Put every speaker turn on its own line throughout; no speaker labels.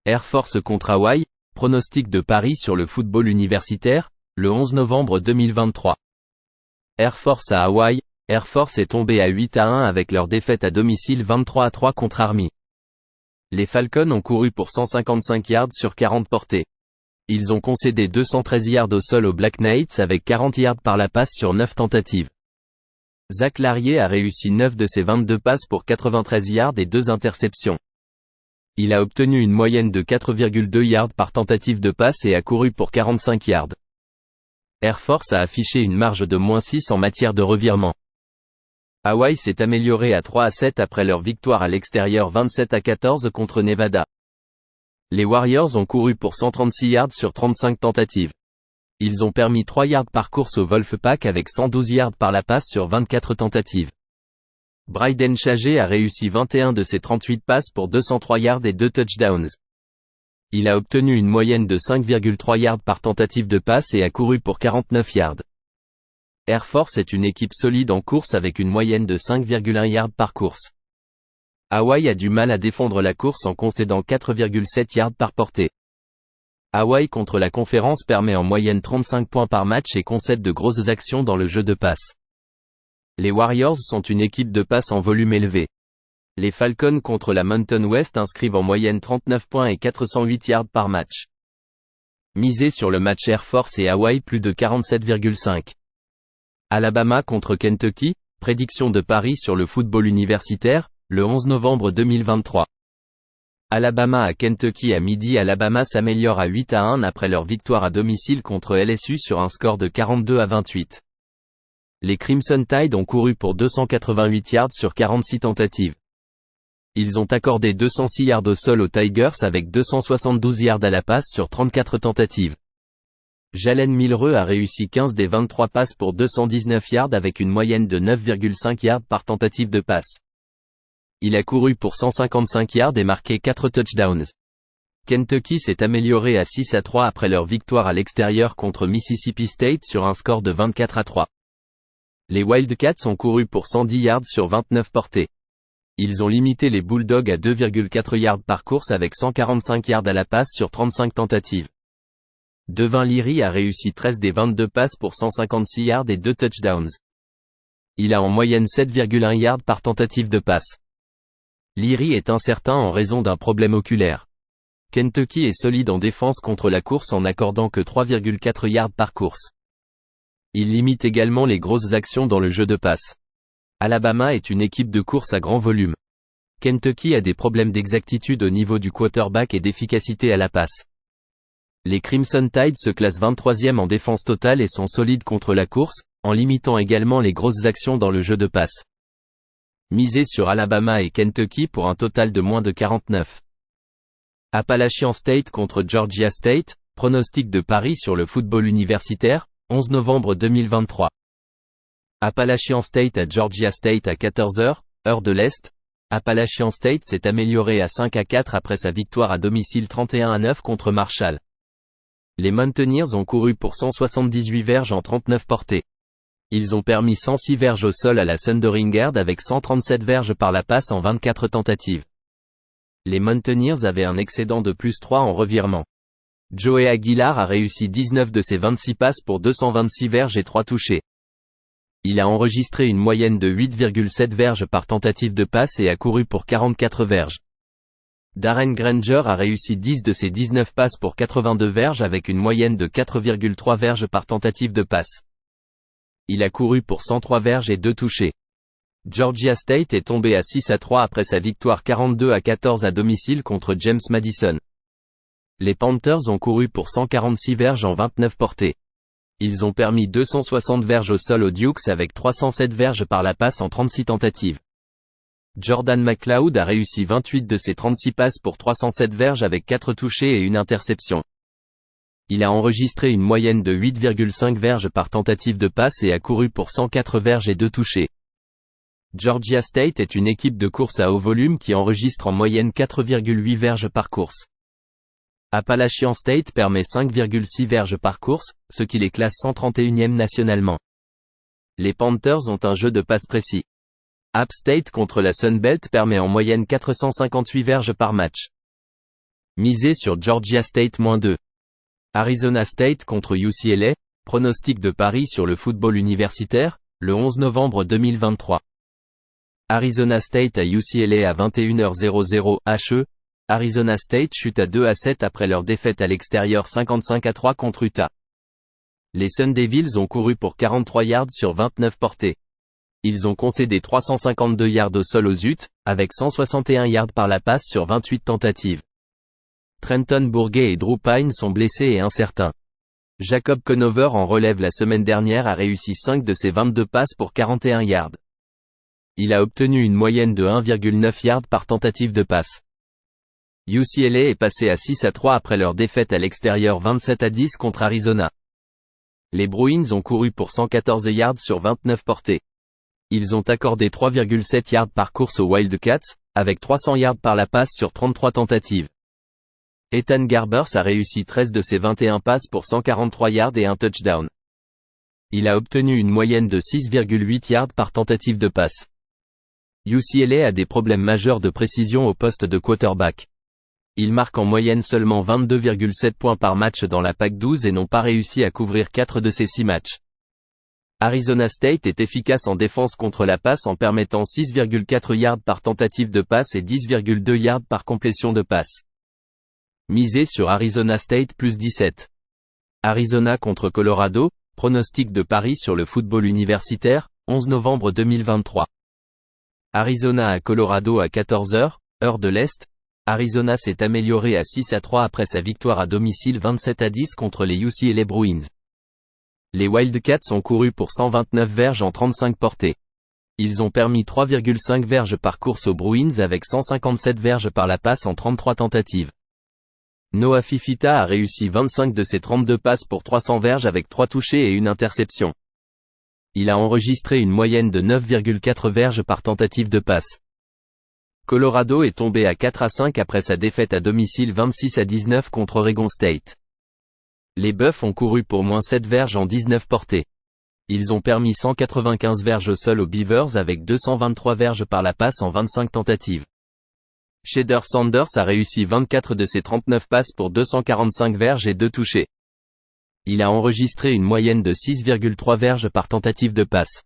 Air Force contre Hawaï, pronostic de Paris sur le football universitaire, le 11 novembre 2023. Air Force à Hawaï, Air Force est tombé à 8-1 avec leur défaite à domicile 23-3 contre Army. Les Falcons ont couru pour 155 yards sur 40 portées. Ils ont concédé 213 yards au sol aux Black Knights avec 40 yards par la passe sur 9 tentatives. Zach Larrier a réussi 9 de ses 22 passes pour 93 yards et 2 interceptions. Il a obtenu une moyenne de 4,2 yards par tentative de passe et a couru pour 45 yards. Air Force a affiché une marge de -6 en matière de revirement. Hawaï s'est amélioré à 3-7 après leur victoire à l'extérieur 27-14 contre Nevada. Les Warriors ont couru pour 136 yards sur 35 tentatives. Ils ont permis 3 yards par course au Wolfpack avec 112 yards par la passe sur 24 tentatives. Bryden Chaget a réussi 21 de ses 38 passes pour 203 yards et 2 touchdowns. Il a obtenu une moyenne de 5,3 yards par tentative de passe et a couru pour 49 yards. Air Force est une équipe solide en course avec une moyenne de 5,1 yards par course. Hawaï a du mal à défendre la course en concédant 4,7 yards par portée. Hawaï contre la conférence permet en moyenne 35 points par match et concède de grosses actions dans le jeu de passe. Les Warriors sont une équipe de passe en volume élevé. Les Falcons contre la Mountain West inscrivent en moyenne 39 points et 408 yards par match. Misez sur le match Air Force et Hawaï plus de 47,5. Alabama contre Kentucky, prédiction de Paris sur le football universitaire, le 11 novembre 2023. Alabama à Kentucky à midi. Alabama s'améliore à 8-1 après leur victoire à domicile contre LSU sur un score de 42-28. Les Crimson Tide ont couru pour 288 yards sur 46 tentatives. Ils ont accordé 206 yards au sol aux Tigers avec 272 yards à la passe sur 34 tentatives. Jalen Milroe a réussi 15 des 23 passes pour 219 yards avec une moyenne de 9,5 yards par tentative de passe. Il a couru pour 155 yards et marqué 4 touchdowns. Kentucky s'est amélioré à 6-3 après leur victoire à l'extérieur contre Mississippi State sur un score de 24-3. Les Wildcats ont couru pour 110 yards sur 29 portées. Ils ont limité les Bulldogs à 2,4 yards par course avec 145 yards à la passe sur 35 tentatives. Devin Leary a réussi 13 des 22 passes pour 156 yards et 2 touchdowns. Il a en moyenne 7,1 yards par tentative de passe. Leary est incertain en raison d'un problème oculaire. Kentucky est solide en défense contre la course en n'accordant que 3,4 yards par course. Il limite également les grosses actions dans le jeu de passe. Alabama est une équipe de course à grand volume. Kentucky a des problèmes d'exactitude au niveau du quarterback et d'efficacité à la passe. Les Crimson Tide se classent 23e en défense totale et sont solides contre la course, en limitant également les grosses actions dans le jeu de passe. Misez sur Alabama et Kentucky pour un total de moins de 49. Appalachian State contre Georgia State, pronostic de Paris sur le football universitaire, 11 novembre 2023. Appalachian State à Georgia State à 14h, heure de l'Est. Appalachian State s'est amélioré à 5-4 après sa victoire à domicile 31-9 contre Marshall. Les Mountaineers ont couru pour 178 verges en 39 portées. Ils ont permis 106 verges au sol à la Thundering Herd avec 137 verges par la passe en 24 tentatives. Les Mountaineers avaient un excédent de +3 en revirement. Joey Aguilar a réussi 19 de ses 26 passes pour 226 verges et 3 touchés. Il a enregistré une moyenne de 8,7 verges par tentative de passe et a couru pour 44 verges. Darren Granger a réussi 10 de ses 19 passes pour 82 verges avec une moyenne de 4,3 verges par tentative de passe. Il a couru pour 103 verges et 2 touchés. Georgia State est tombé à 6-3 après sa victoire 42-14 à domicile contre James Madison. Les Panthers ont couru pour 146 verges en 29 portées. Ils ont permis 260 verges au sol aux Dukes avec 307 verges par la passe en 36 tentatives. Jordan McLeod a réussi 28 de ses 36 passes pour 307 verges avec 4 touchés et une interception. Il a enregistré une moyenne de 8,5 verges par tentative de passe et a couru pour 104 verges et 2 touchés. Georgia State est une équipe de course à haut volume qui enregistre en moyenne 4,8 verges par course. Appalachian State permet 5,6 verges par course, ce qui les classe 131e nationalement. Les Panthers ont un jeu de passe précis. App State contre la Sun Belt permet en moyenne 458 verges par match. Misez sur Georgia State -2. Arizona State contre UCLA, pronostic de paris sur le football universitaire, le 11 novembre 2023. Arizona State à UCLA à 21h00 HE. Arizona State chute à 2-7 après leur défaite à l'extérieur 55-3 contre Utah. Les Sun Devils ont couru pour 43 yards sur 29 portées. Ils ont concédé 352 yards au sol aux Utes, avec 161 yards par la passe sur 28 tentatives. Trenton Bourguet et Drew Pyne sont blessés et incertains. Jacob Conover en relève la semaine dernière a réussi 5 de ses 22 passes pour 41 yards. Il a obtenu une moyenne de 1,9 yards par tentative de passe. UCLA est passé à 6-3 après leur défaite à l'extérieur 27-10 contre Arizona. Les Bruins ont couru pour 114 yards sur 29 portées. Ils ont accordé 3,7 yards par course aux Wildcats, avec 300 yards par la passe sur 33 tentatives. Ethan Garbers a réussi 13 de ses 21 passes pour 143 yards et un touchdown. Il a obtenu une moyenne de 6,8 yards par tentative de passe. UCLA a des problèmes majeurs de précision au poste de quarterback. Ils marquent en moyenne seulement 22,7 points par match dans la PAC-12 et n'ont pas réussi à couvrir 4 de ces 6 matchs. Arizona State est efficace en défense contre la passe en permettant 6,4 yards par tentative de passe et 10,2 yards par complétion de passe. Misez sur Arizona State plus 17. Arizona contre Colorado, pronostic de paris sur le football universitaire, 11 novembre 2023. Arizona à Colorado à 14h, heure de l'Est. Arizona s'est amélioré à 6-3 après sa victoire à domicile 27-10 contre les UCLA Bruins. Les Wildcats ont couru pour 129 verges en 35 portées. Ils ont permis 3,5 verges par course aux Bruins avec 157 verges par la passe en 33 tentatives. Noah Fifita a réussi 25 de ses 32 passes pour 300 verges avec 3 touchés et une interception. Il a enregistré une moyenne de 9,4 verges par tentative de passe. Colorado est tombé à 4-5 après sa défaite à domicile 26-19 contre Oregon State. Les Buffs ont couru pour moins 7 verges en 19 portées. Ils ont permis 195 verges au sol aux Beavers avec 223 verges par la passe en 25 tentatives. Shedeur Sanders a réussi 24 de ses 39 passes pour 245 verges et 2 touchés. Il a enregistré une moyenne de 6,3 verges par tentative de passe.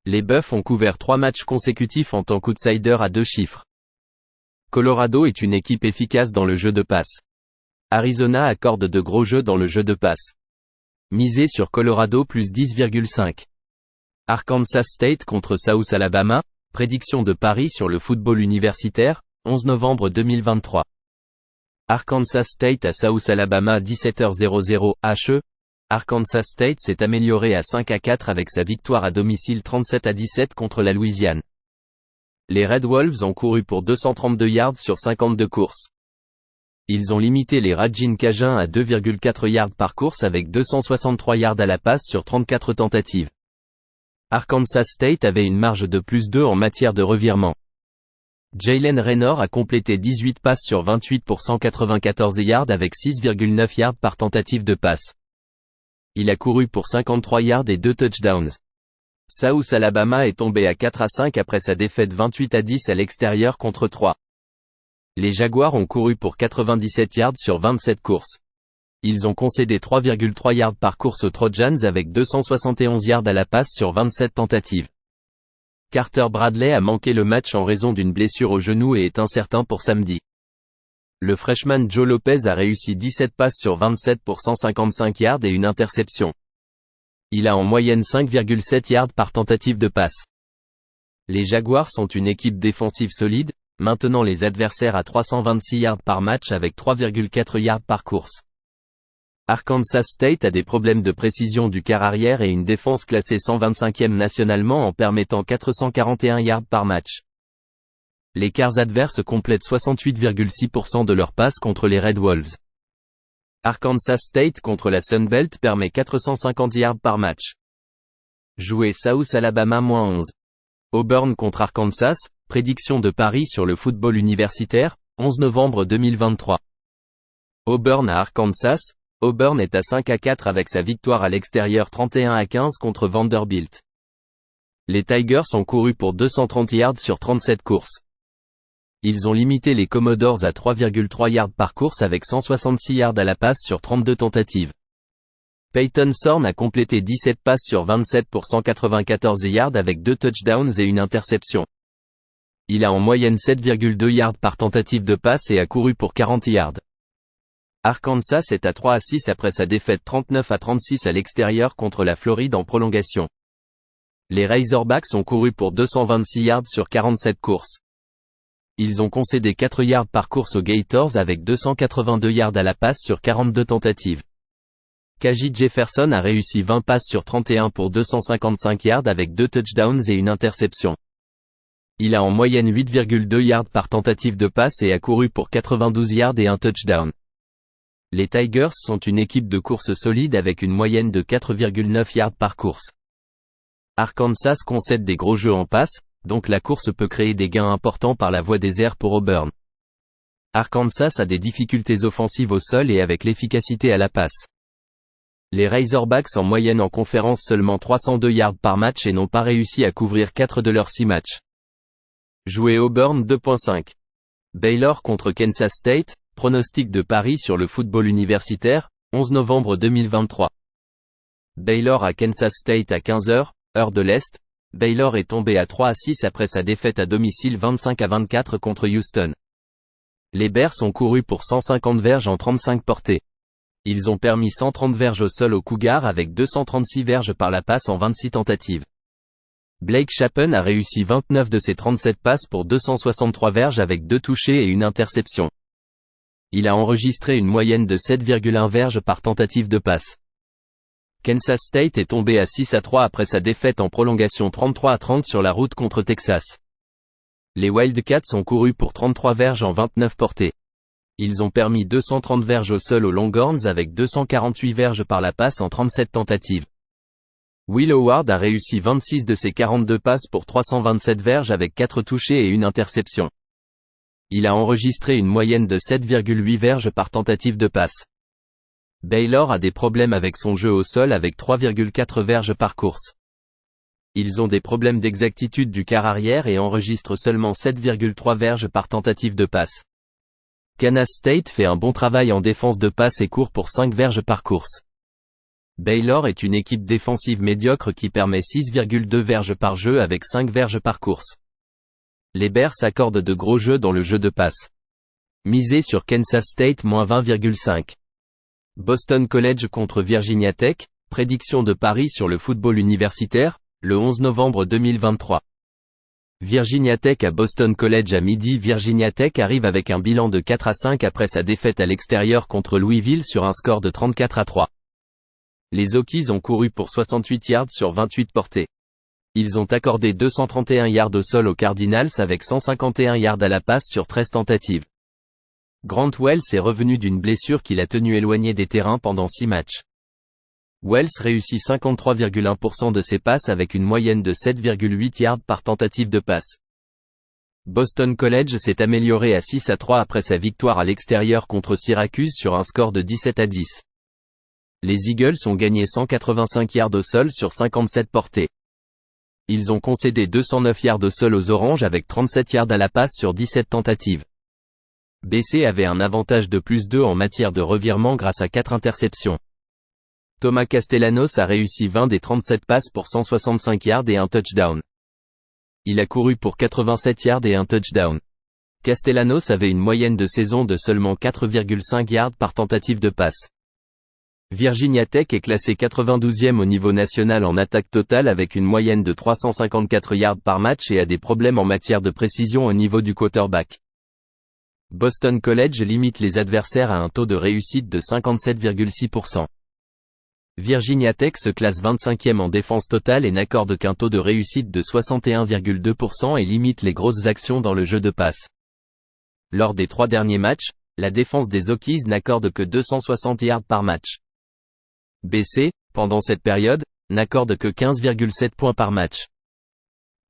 Les Buffs ont couvert 3 matchs consécutifs en tant qu'outsider à 2 chiffres. Colorado est une équipe efficace dans le jeu de passe. Arizona accorde de gros jeux dans le jeu de passe. Misez sur Colorado plus 10,5. Arkansas State contre South Alabama, prédiction de paris sur le football universitaire, 11 novembre 2023. Arkansas State à South Alabama 17h00 HE. Arkansas State s'est amélioré à 5-4 avec sa victoire à domicile 37-17 contre la Louisiane. Les Red Wolves ont couru pour 232 yards sur 52 courses. Ils ont limité les Ragin Cajuns à 2,4 yards par course avec 263 yards à la passe sur 34 tentatives. Arkansas State avait une marge de plus 2 en matière de revirement. Jalen Raynor a complété 18 passes sur 28 pour 194 yards avec 6,9 yards par tentative de passe. Il a couru pour 53 yards et 2 touchdowns. South Alabama est tombé à 4-5 après sa défaite 28-10 à l'extérieur contre 3. Les Jaguars ont couru pour 97 yards sur 27 courses. Ils ont concédé 3,3 yards par course aux Trojans avec 271 yards à la passe sur 27 tentatives. Carter Bradley a manqué le match en raison d'une blessure au genou et est incertain pour samedi. Le freshman Joe Lopez a réussi 17 passes sur 27 pour 155 yards et une interception. Il a en moyenne 5,7 yards par tentative de passe. Les Jaguars sont une équipe défensive solide, maintenant les adversaires à 326 yards par match avec 3,4 yards par course. Arkansas State a des problèmes de précision du quart arrière et une défense classée 125e nationalement en permettant 441 yards par match. Les quarts adverses complètent 68,6% de leurs passes contre les Red Wolves. Arkansas State contre la Sun Belt permet 450 yards par match. Jouer South Alabama -11. Auburn contre Arkansas, prédiction de paris sur le football universitaire, 11 novembre 2023. Auburn à Arkansas. Auburn est à 5-4 avec sa victoire à l'extérieur 31-15 contre Vanderbilt. Les Tigers ont couru pour 230 yards sur 37 courses. Ils ont limité les Commodores à 3,3 yards par course avec 166 yards à la passe sur 32 tentatives. Peyton Thorne a complété 17 passes sur 27 pour 194 yards avec 2 touchdowns et une interception. Il a en moyenne 7,2 yards par tentative de passe et a couru pour 40 yards. Arkansas est à 3-6 après sa défaite 39-36 à l'extérieur contre la Floride en prolongation. Les Razorbacks ont couru pour 226 yards sur 47 courses. Ils ont concédé 4 yards par course aux Gators avec 282 yards à la passe sur 42 tentatives. Kajih Jefferson a réussi 20 passes sur 31 pour 255 yards avec 2 touchdowns et une interception. Il a en moyenne 8,2 yards par tentative de passe et a couru pour 92 yards et un touchdown. Les Tigers sont une équipe de course solide avec une moyenne de 4,9 yards par course. Arkansas concède des gros jeux en passe, donc la course peut créer des gains importants par la voie des airs pour Auburn. Arkansas a des difficultés offensives au sol et avec l'efficacité à la passe. Les Razorbacks en moyenne en conférence seulement 302 yards par match et n'ont pas réussi à couvrir 4 de leurs 6 matchs. Jouer Auburn 2.5. Baylor contre Kansas State, pronostic de Paris sur le football universitaire, 11 novembre 2023. Baylor à Kansas State à 15h, heure de l'Est. Baylor est tombé à 3-6 après sa défaite à domicile 25-24 contre Houston. Les Bears ont couru pour 150 verges en 35 portées. Ils ont permis 130 verges au sol aux Cougars avec 236 verges par la passe en 26 tentatives. Blake Shapen a réussi 29 de ses 37 passes pour 263 verges avec 2 touchés et une interception. Il a enregistré une moyenne de 7,1 verges par tentative de passe. Kansas State est tombé à 6-3 après sa défaite en prolongation 33-30 sur la route contre Texas. Les Wildcats ont couru pour 33 verges en 29 portées. Ils ont permis 230 verges au sol aux Longhorns avec 248 verges par la passe en 37 tentatives. Will Howard a réussi 26 de ses 42 passes pour 327 verges avec 4 touchés et une interception. Il a enregistré une moyenne de 7,8 verges par tentative de passe. Baylor a des problèmes avec son jeu au sol avec 3,4 verges par course. Ils ont des problèmes d'exactitude du quart arrière et enregistrent seulement 7,3 verges par tentative de passe. Kansas State fait un bon travail en défense de passe et court pour 5 verges par course. Baylor est une équipe défensive médiocre qui permet 6,2 verges par jeu avec 5 verges par course. Les Bears accordent de gros jeux dans le jeu de passe. Misez sur Kansas State -20,5. Boston College contre Virginia Tech, prédiction de Paris sur le football universitaire, le 11 novembre 2023. Virginia Tech à Boston College à midi. Virginia Tech arrive avec un bilan de 4-5 après sa défaite à l'extérieur contre Louisville sur un score de 34-3. Les Hokies ont couru pour 68 yards sur 28 portées. Ils ont accordé 231 yards au sol aux Cardinals avec 151 yards à la passe sur 13 tentatives. Grant Wells est revenu d'une blessure qui l'a tenu éloigné des terrains pendant 6 matchs. Wells réussit 53,1% de ses passes avec une moyenne de 7,8 yards par tentative de passe. Boston College s'est amélioré à 6-3 après sa victoire à l'extérieur contre Syracuse sur un score de 17-10. Les Eagles ont gagné 185 yards au sol sur 57 portées. Ils ont concédé 209 yards au sol aux Oranges avec 37 yards à la passe sur 17 tentatives. BC avait un avantage de +2 en matière de revirement grâce à 4 interceptions. Thomas Castellanos a réussi 20 des 37 passes pour 165 yards et un touchdown. Il a couru pour 87 yards et un touchdown. Castellanos avait une moyenne de saison de seulement 4,5 yards par tentative de passe. Virginia Tech est classé 92e au niveau national en attaque totale avec une moyenne de 354 yards par match et a des problèmes en matière de précision au niveau du quarterback. Boston College limite les adversaires à un taux de réussite de 57,6%. Virginia Tech se classe 25e en défense totale et n'accorde qu'un taux de réussite de 61,2% et limite les grosses actions dans le jeu de passe. Lors des 3 derniers matchs, la défense des Hokies n'accorde que 260 yards par match. BC, pendant cette période, n'accorde que 15,7 points par match.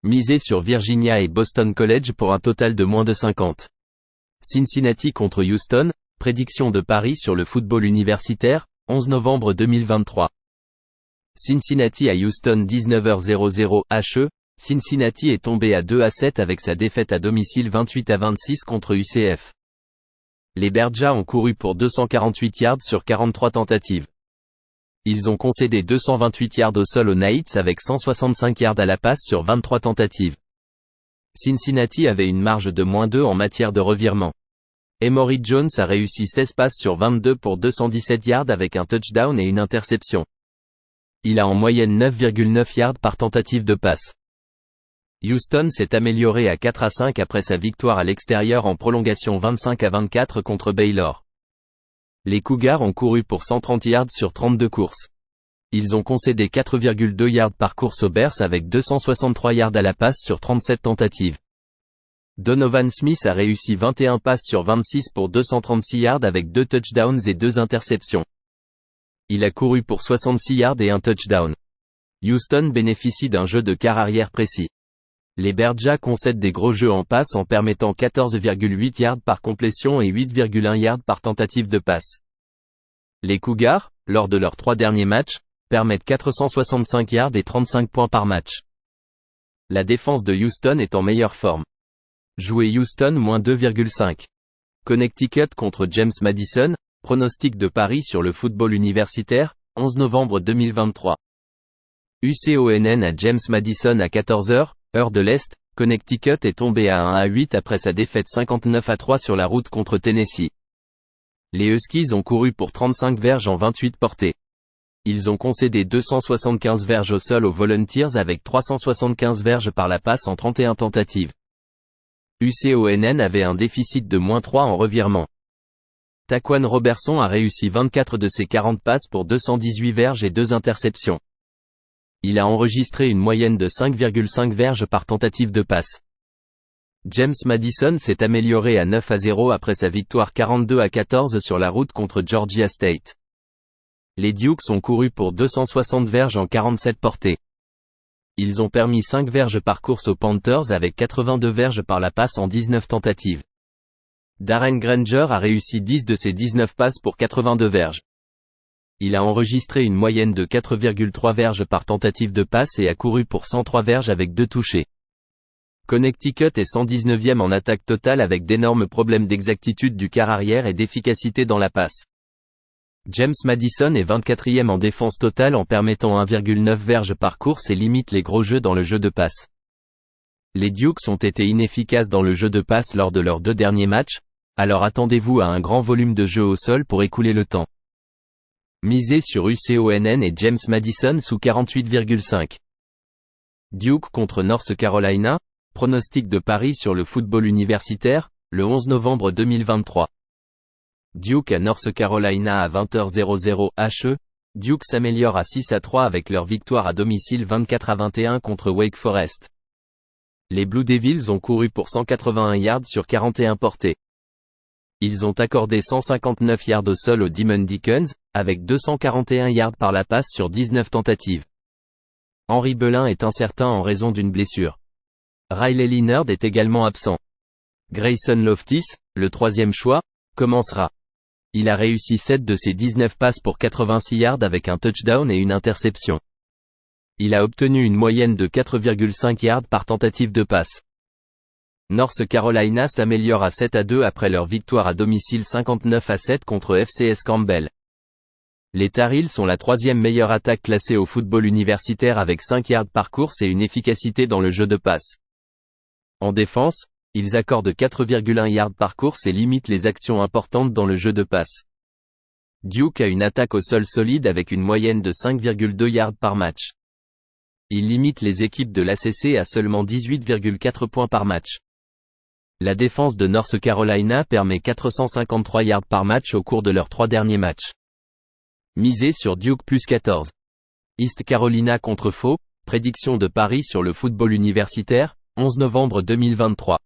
Misez sur Virginia et Boston College pour un total de moins de 50. Cincinnati contre Houston, prédiction de Paris sur le football universitaire, 11 novembre 2023. Cincinnati à Houston 19h00 HE, Cincinnati est tombé à 2-7 avec sa défaite à domicile 28-26 contre UCF. Les Berjas ont couru pour 248 yards sur 43 tentatives. Ils ont concédé 228 yards au sol aux Knights avec 165 yards à la passe sur 23 tentatives. Cincinnati avait une marge de -2 en matière de revirement. Emory Jones a réussi 16 passes sur 22 pour 217 yards avec un touchdown et une interception. Il a en moyenne 9,9 yards par tentative de passe. Houston s'est amélioré à 4-5 après sa victoire à l'extérieur en prolongation 25-24 contre Baylor. Les Cougars ont couru pour 130 yards sur 32 courses. Ils ont concédé 4,2 yards par course aux Bears avec 263 yards à la passe sur 37 tentatives. Donovan Smith a réussi 21 passes sur 26 pour 236 yards avec 2 touchdowns et 2 interceptions. Il a couru pour 66 yards et un touchdown. Houston bénéficie d'un jeu de quart arrière précis. Les Berjas concèdent des gros jeux en passe en permettant 14,8 yards par complétion et 8,1 yards par tentative de passe. Les Cougars, lors de leurs 3 derniers matchs, permettent 465 yards et 35 points par match. La défense de Houston est en meilleure forme. Jouer Houston -2,5. Connecticut contre James Madison, pronostic de Paris sur le football universitaire, 11 novembre 2023. UConn à James Madison à 14h, heure de l'Est, Connecticut est tombé à 1-8 après sa défaite 59-3 sur la route contre Tennessee. Les Huskies ont couru pour 35 verges en 28 portées. Ils ont concédé 275 verges au sol aux Volunteers avec 375 verges par la passe en 31 tentatives. UConn avait un déficit de -3 en revirement. Taquan Robertson a réussi 24 de ses 40 passes pour 218 verges et 2 interceptions. Il a enregistré une moyenne de 5,5 verges par tentative de passe. James Madison s'est amélioré à 9-0 après sa victoire 42-14 sur la route contre Georgia State. Les Dukes ont couru pour 260 verges en 47 portées. Ils ont permis 5 verges par course aux Panthers avec 82 verges par la passe en 19 tentatives. Darren Granger a réussi 10 de ses 19 passes pour 82 verges. Il a enregistré une moyenne de 4,3 verges par tentative de passe et a couru pour 103 verges avec 2 touchés. Connecticut est 119e en attaque totale avec d'énormes problèmes d'exactitude du quart arrière et d'efficacité dans la passe. James Madison est 24e en défense totale en permettant 1,9 verges par course et limite les gros jeux dans le jeu de passe. Les Dukes ont été inefficaces dans le jeu de passe lors de leurs 2 derniers matchs, alors attendez-vous à un grand volume de jeu au sol pour écouler le temps. Misez sur UConn et James Madison sous 48,5. Duke contre North Carolina, pronostic de Paris sur le football universitaire, le 11 novembre 2023. Duke à North Carolina à 20h00 HE, Duke s'améliore à 6-3 avec leur victoire à domicile 24-21 contre Wake Forest. Les Blue Devils ont couru pour 181 yards sur 41 portées. Ils ont accordé 159 yards au sol aux Demon Deacons, avec 241 yards par la passe sur 19 tentatives. Henry Belin est incertain en raison d'une blessure. Riley Leonard est également absent. Grayson Loftis, le 3e choix, commencera. Il a réussi 7 de ses 19 passes pour 86 yards avec un touchdown et une interception. Il a obtenu une moyenne de 4,5 yards par tentative de passe. North Carolina s'améliore à 7-2 après leur victoire à domicile 59-7 contre FCS Campbell. Les Tar Heels sont la 3e meilleure attaque classée au football universitaire avec 5 yards par course et une efficacité dans le jeu de passe. En défense, ils accordent 4,1 yards par course et limitent les actions importantes dans le jeu de passe. Duke a une attaque au sol solide avec une moyenne de 5,2 yards par match. Il limite les équipes de l'ACC à seulement 18,4 points par match. La défense de North Carolina permet 453 yards par match au cours de leurs 3 derniers matchs. Misez sur Duke plus 14. East Carolina contre Faux, prédiction de Paris sur le football universitaire, 11 novembre 2023.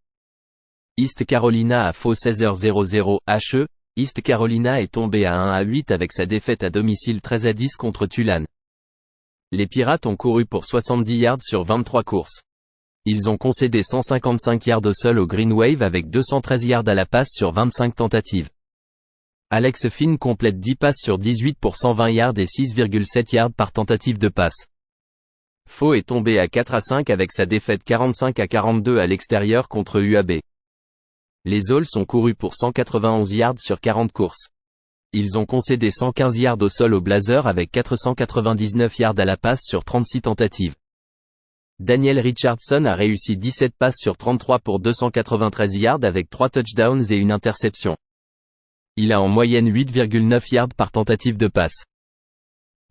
East Carolina à Faux 16h00 HE, East Carolina est tombé à 1-8 avec sa défaite à domicile 13-10 contre Tulane. Les Pirates ont couru pour 70 yards sur 23 courses. Ils ont concédé 155 yards au sol au Green Wave avec 213 yards à la passe sur 25 tentatives. Alex Finn complète 10 passes sur 18 pour 120 yards et 6,7 yards par tentative de passe. Faux est tombé à 4-5 avec sa défaite 45-42 à l'extérieur contre UAB. Les Owls ont couru pour 191 yards sur 40 courses. Ils ont concédé 115 yards au sol aux Blazers avec 499 yards à la passe sur 36 tentatives. Daniel Richardson a réussi 17 passes sur 33 pour 293 yards avec 3 touchdowns et une interception. Il a en moyenne 8,9 yards par tentative de passe.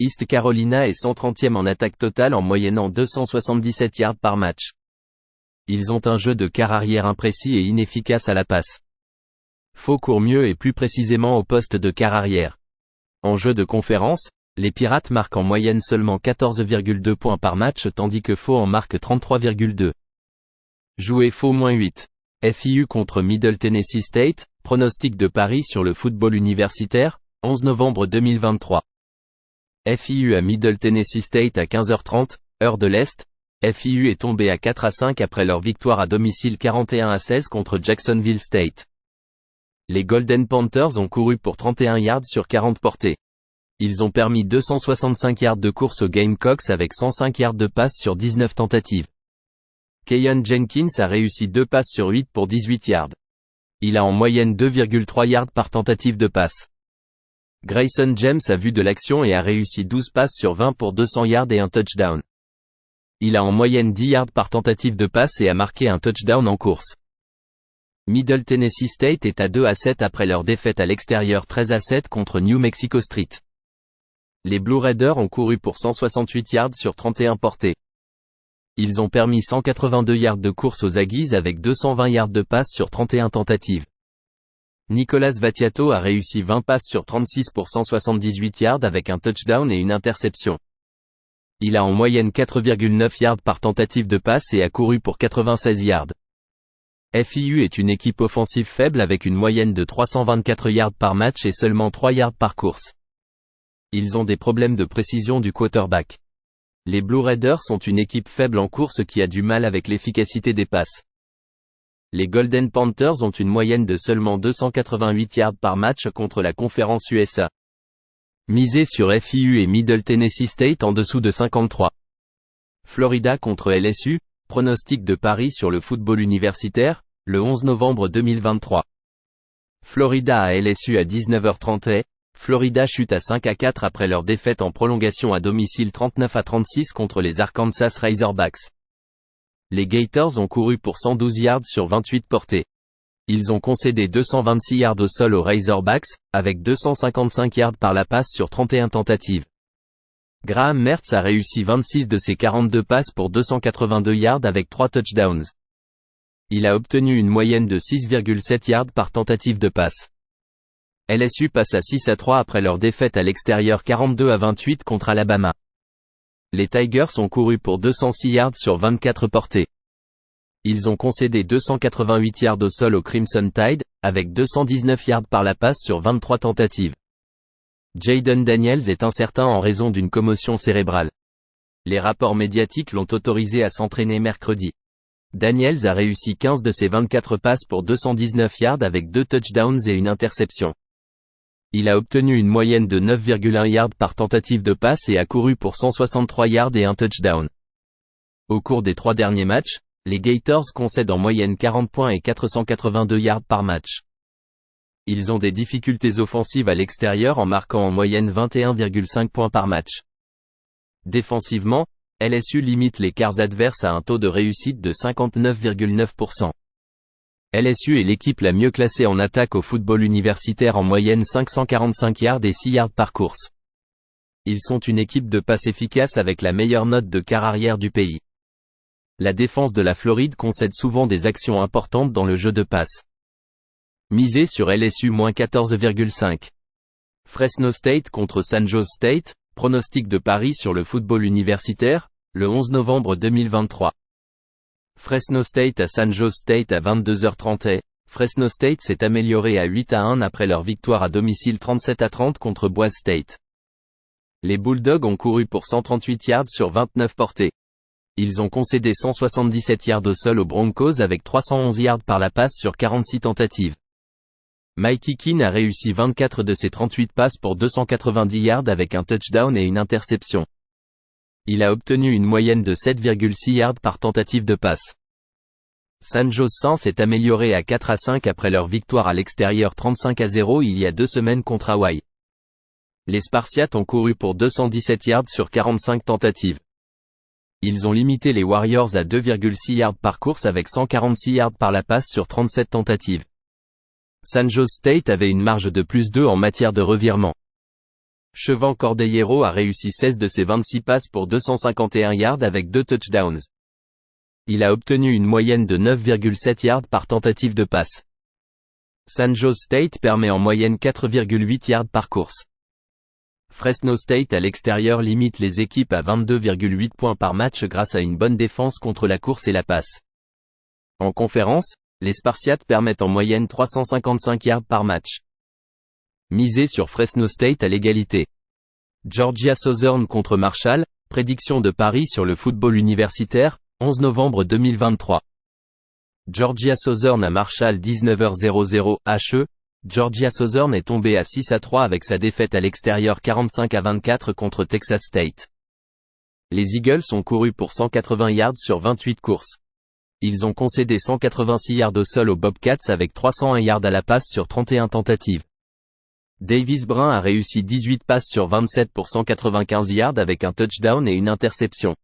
East Carolina est 130e en attaque totale en moyennant 277 yards par match. Ils ont un jeu de quart arrière imprécis et inefficace à la passe. Faux court mieux et plus précisément au poste de quart arrière. En jeu de conférence, les Pirates marquent en moyenne seulement 14,2 points par match tandis que Faux en marque 33,2. Jouer Faux -8. FIU contre Middle Tennessee State, pronostic de Paris sur le football universitaire, 11 novembre 2023. FIU à Middle Tennessee State à 15h30, heure de l'Est. FIU est tombé à 4-5 après leur victoire à domicile 41-16 contre Jacksonville State. Les Golden Panthers ont couru pour 31 yards sur 40 portées. Ils ont permis 265 yards de course aux Gamecocks avec 105 yards de passe sur 19 tentatives. Keyon Jenkins a réussi 2 passes sur 8 pour 18 yards. Il a en moyenne 2,3 yards par tentative de passe. Grayson James a vu de l'action et a réussi 12 passes sur 20 pour 200 yards et un touchdown. Il a en moyenne 10 yards par tentative de passe et a marqué un touchdown en course. Middle Tennessee State est à 2-7 après leur défaite à l'extérieur 13-7 contre New Mexico State. Les Blue Raiders ont couru pour 168 yards sur 31 portées. Ils ont permis 182 yards de course aux Aggies avec 220 yards de passe sur 31 tentatives. Nicolas Vattiato a réussi 20 passes sur 36 pour 178 yards avec un touchdown et une interception. Il a en moyenne 4,9 yards par tentative de passe et a couru pour 96 yards. FIU est une équipe offensive faible avec une moyenne de 324 yards par match et seulement 3 yards par course. Ils ont des problèmes de précision du quarterback. Les Blue Raiders sont une équipe faible en course qui a du mal avec l'efficacité des passes. Les Golden Panthers ont une moyenne de seulement 288 yards par match contre la conférence USA. Misez sur FIU et Middle Tennessee State en dessous de 53. Florida contre LSU, pronostic de Paris sur le football universitaire, le 11 novembre 2023. Florida à LSU à 19h30. Florida chute à 5-4 après leur défaite en prolongation à domicile 39-36 contre les Arkansas Razorbacks. Les Gators ont couru pour 112 yards sur 28 portées. Ils ont concédé 226 yards au sol aux Razorbacks, avec 255 yards par la passe sur 31 tentatives. Graham Mertz a réussi 26 de ses 42 passes pour 282 yards avec 3 touchdowns. Il a obtenu une moyenne de 6,7 yards par tentative de passe. LSU passe à 6-3 après leur défaite à l'extérieur 42-28 contre Alabama. Les Tigers ont couru pour 206 yards sur 24 portées. Ils ont concédé 288 yards au sol au Crimson Tide, avec 219 yards par la passe sur 23 tentatives. Jayden Daniels est incertain en raison d'une commotion cérébrale. Les rapports médiatiques l'ont autorisé à s'entraîner mercredi. Daniels a réussi 15 de ses 24 passes pour 219 yards avec 2 touchdowns et une interception. Il a obtenu une moyenne de 9,1 yards par tentative de passe et a couru pour 163 yards et un touchdown. Au cours des 3 derniers matchs, les Gators concèdent en moyenne 40 points et 482 yards par match. Ils ont des difficultés offensives à l'extérieur en marquant en moyenne 21,5 points par match. Défensivement, LSU limite les quarts adverses à un taux de réussite de 59,9%. LSU est l'équipe la mieux classée en attaque au football universitaire en moyenne 545 yards et 6 yards par course. Ils sont une équipe de passe efficace avec la meilleure note de quart arrière du pays. La défense de la Floride concède souvent des actions importantes dans le jeu de passe. Misez sur LSU -14,5. Fresno State contre San Jose State, pronostic de Paris sur le football universitaire, le 11 novembre 2023. Fresno State à San Jose State à 22h30. Fresno State s'est amélioré à 8-1 après leur victoire à domicile 37-30 contre Boise State. Les Bulldogs ont couru pour 138 yards sur 29 portées. Ils ont concédé 177 yards au sol aux Broncos avec 311 yards par la passe sur 46 tentatives. Mike Hickey a réussi 24 de ses 38 passes pour 290 yards avec un touchdown et une interception. Il a obtenu une moyenne de 7,6 yards par tentative de passe. San Jose State s'est amélioré à 4-5 après leur victoire à l'extérieur 35-0 il y a 2 semaines contre Hawaii. Les Spartiates ont couru pour 217 yards sur 45 tentatives. Ils ont limité les Warriors à 2,6 yards par course avec 146 yards par la passe sur 37 tentatives. San Jose State avait une marge de +2 en matière de revirement. Chevan Cordillero a réussi 16 de ses 26 passes pour 251 yards avec 2 touchdowns. Il a obtenu une moyenne de 9,7 yards par tentative de passe. San Jose State permet en moyenne 4,8 yards par course. Fresno State à l'extérieur limite les équipes à 22,8 points par match grâce à une bonne défense contre la course et la passe. En conférence, les Spartiates permettent en moyenne 355 yards par match. Misez sur Fresno State à l'égalité. Georgia Southern contre Marshall, prédiction de Paris sur le football universitaire, 11 novembre 2023. Georgia Southern à Marshall 19h00 HE. Georgia Southern est tombé à 6-3 avec sa défaite à l'extérieur 45-24 contre Texas State. Les Eagles ont couru pour 180 yards sur 28 courses. Ils ont concédé 186 yards au sol aux Bobcats avec 301 yards à la passe sur 31 tentatives. Davis Brin a réussi 18 passes sur 27 pour 195 yards avec un touchdown et une interception.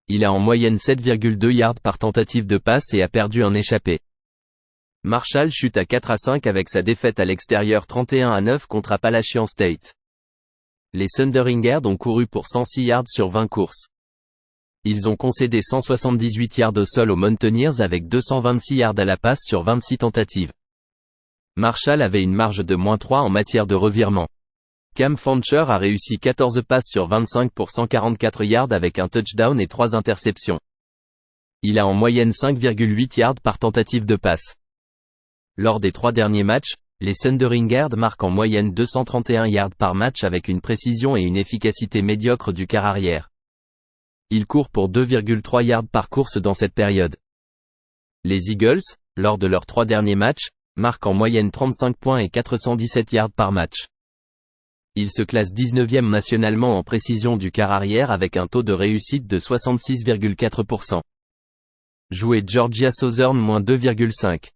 Il a en moyenne 7,2 yards par tentative de passe et a perdu un échappé. Marshall chute à 4-5 avec sa défaite à l'extérieur 31-9 contre Appalachian State. Les Thundering Herd ont couru pour 106 yards sur 20 courses. Ils ont concédé 178 yards au sol aux Mountaineers avec 226 yards à la passe sur 26 tentatives. Marshall avait une marge de -3 en matière de revirement. Cam Fancher a réussi 14 passes sur 25 pour 144 yards avec un touchdown et 3 interceptions. Il a en moyenne 5,8 yards par tentative de passe. Lors des 3 derniers matchs, les Thundering Herd marquent en moyenne 231 yards par match avec une précision et une efficacité médiocre du quart arrière. Ils courent pour 2,3 yards par course dans cette période. Les Eagles, lors de leurs 3 derniers matchs, marquent en moyenne 35 points et 417 yards par match. Ils se classent 19e nationalement en précision du quart arrière avec un taux de réussite de 66,4%. Jouer Georgia Southern -2,5.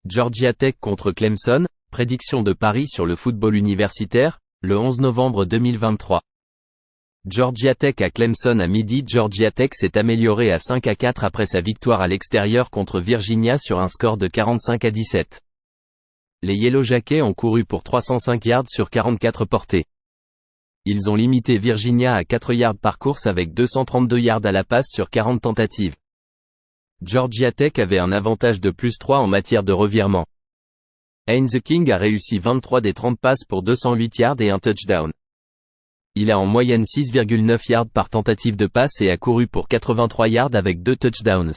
Georgia Tech contre Clemson, prédiction de Paris sur le football universitaire, le 11 novembre 2023. Georgia Tech à Clemson à midi. Georgia Tech s'est amélioré à 5-4 après sa victoire à l'extérieur contre Virginia sur un score de 45-17. Les Yellow Jackets ont couru pour 305 yards sur 44 portées. Ils ont limité Virginia à 4 yards par course avec 232 yards à la passe sur 40 tentatives. Georgia Tech avait un avantage de +3 en matière de revirement. Haynes King a réussi 23 des 30 passes pour 208 yards et un touchdown. Il a en moyenne 6,9 yards par tentative de passe et a couru pour 83 yards avec 2 touchdowns.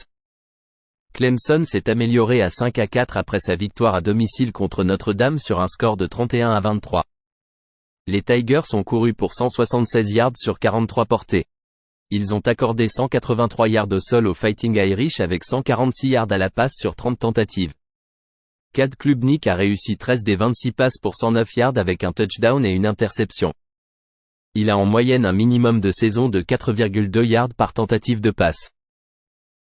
Clemson s'est amélioré à 5-4 après sa victoire à domicile contre Notre-Dame sur un score de 31-23. Les Tigers ont couru pour 176 yards sur 43 portées. Ils ont accordé 183 yards au sol aux Fighting Irish avec 146 yards à la passe sur 30 tentatives. Cade Klubnik a réussi 13 des 26 passes pour 109 yards avec un touchdown et une interception. Il a en moyenne un minimum de saison de 4,2 yards par tentative de passe.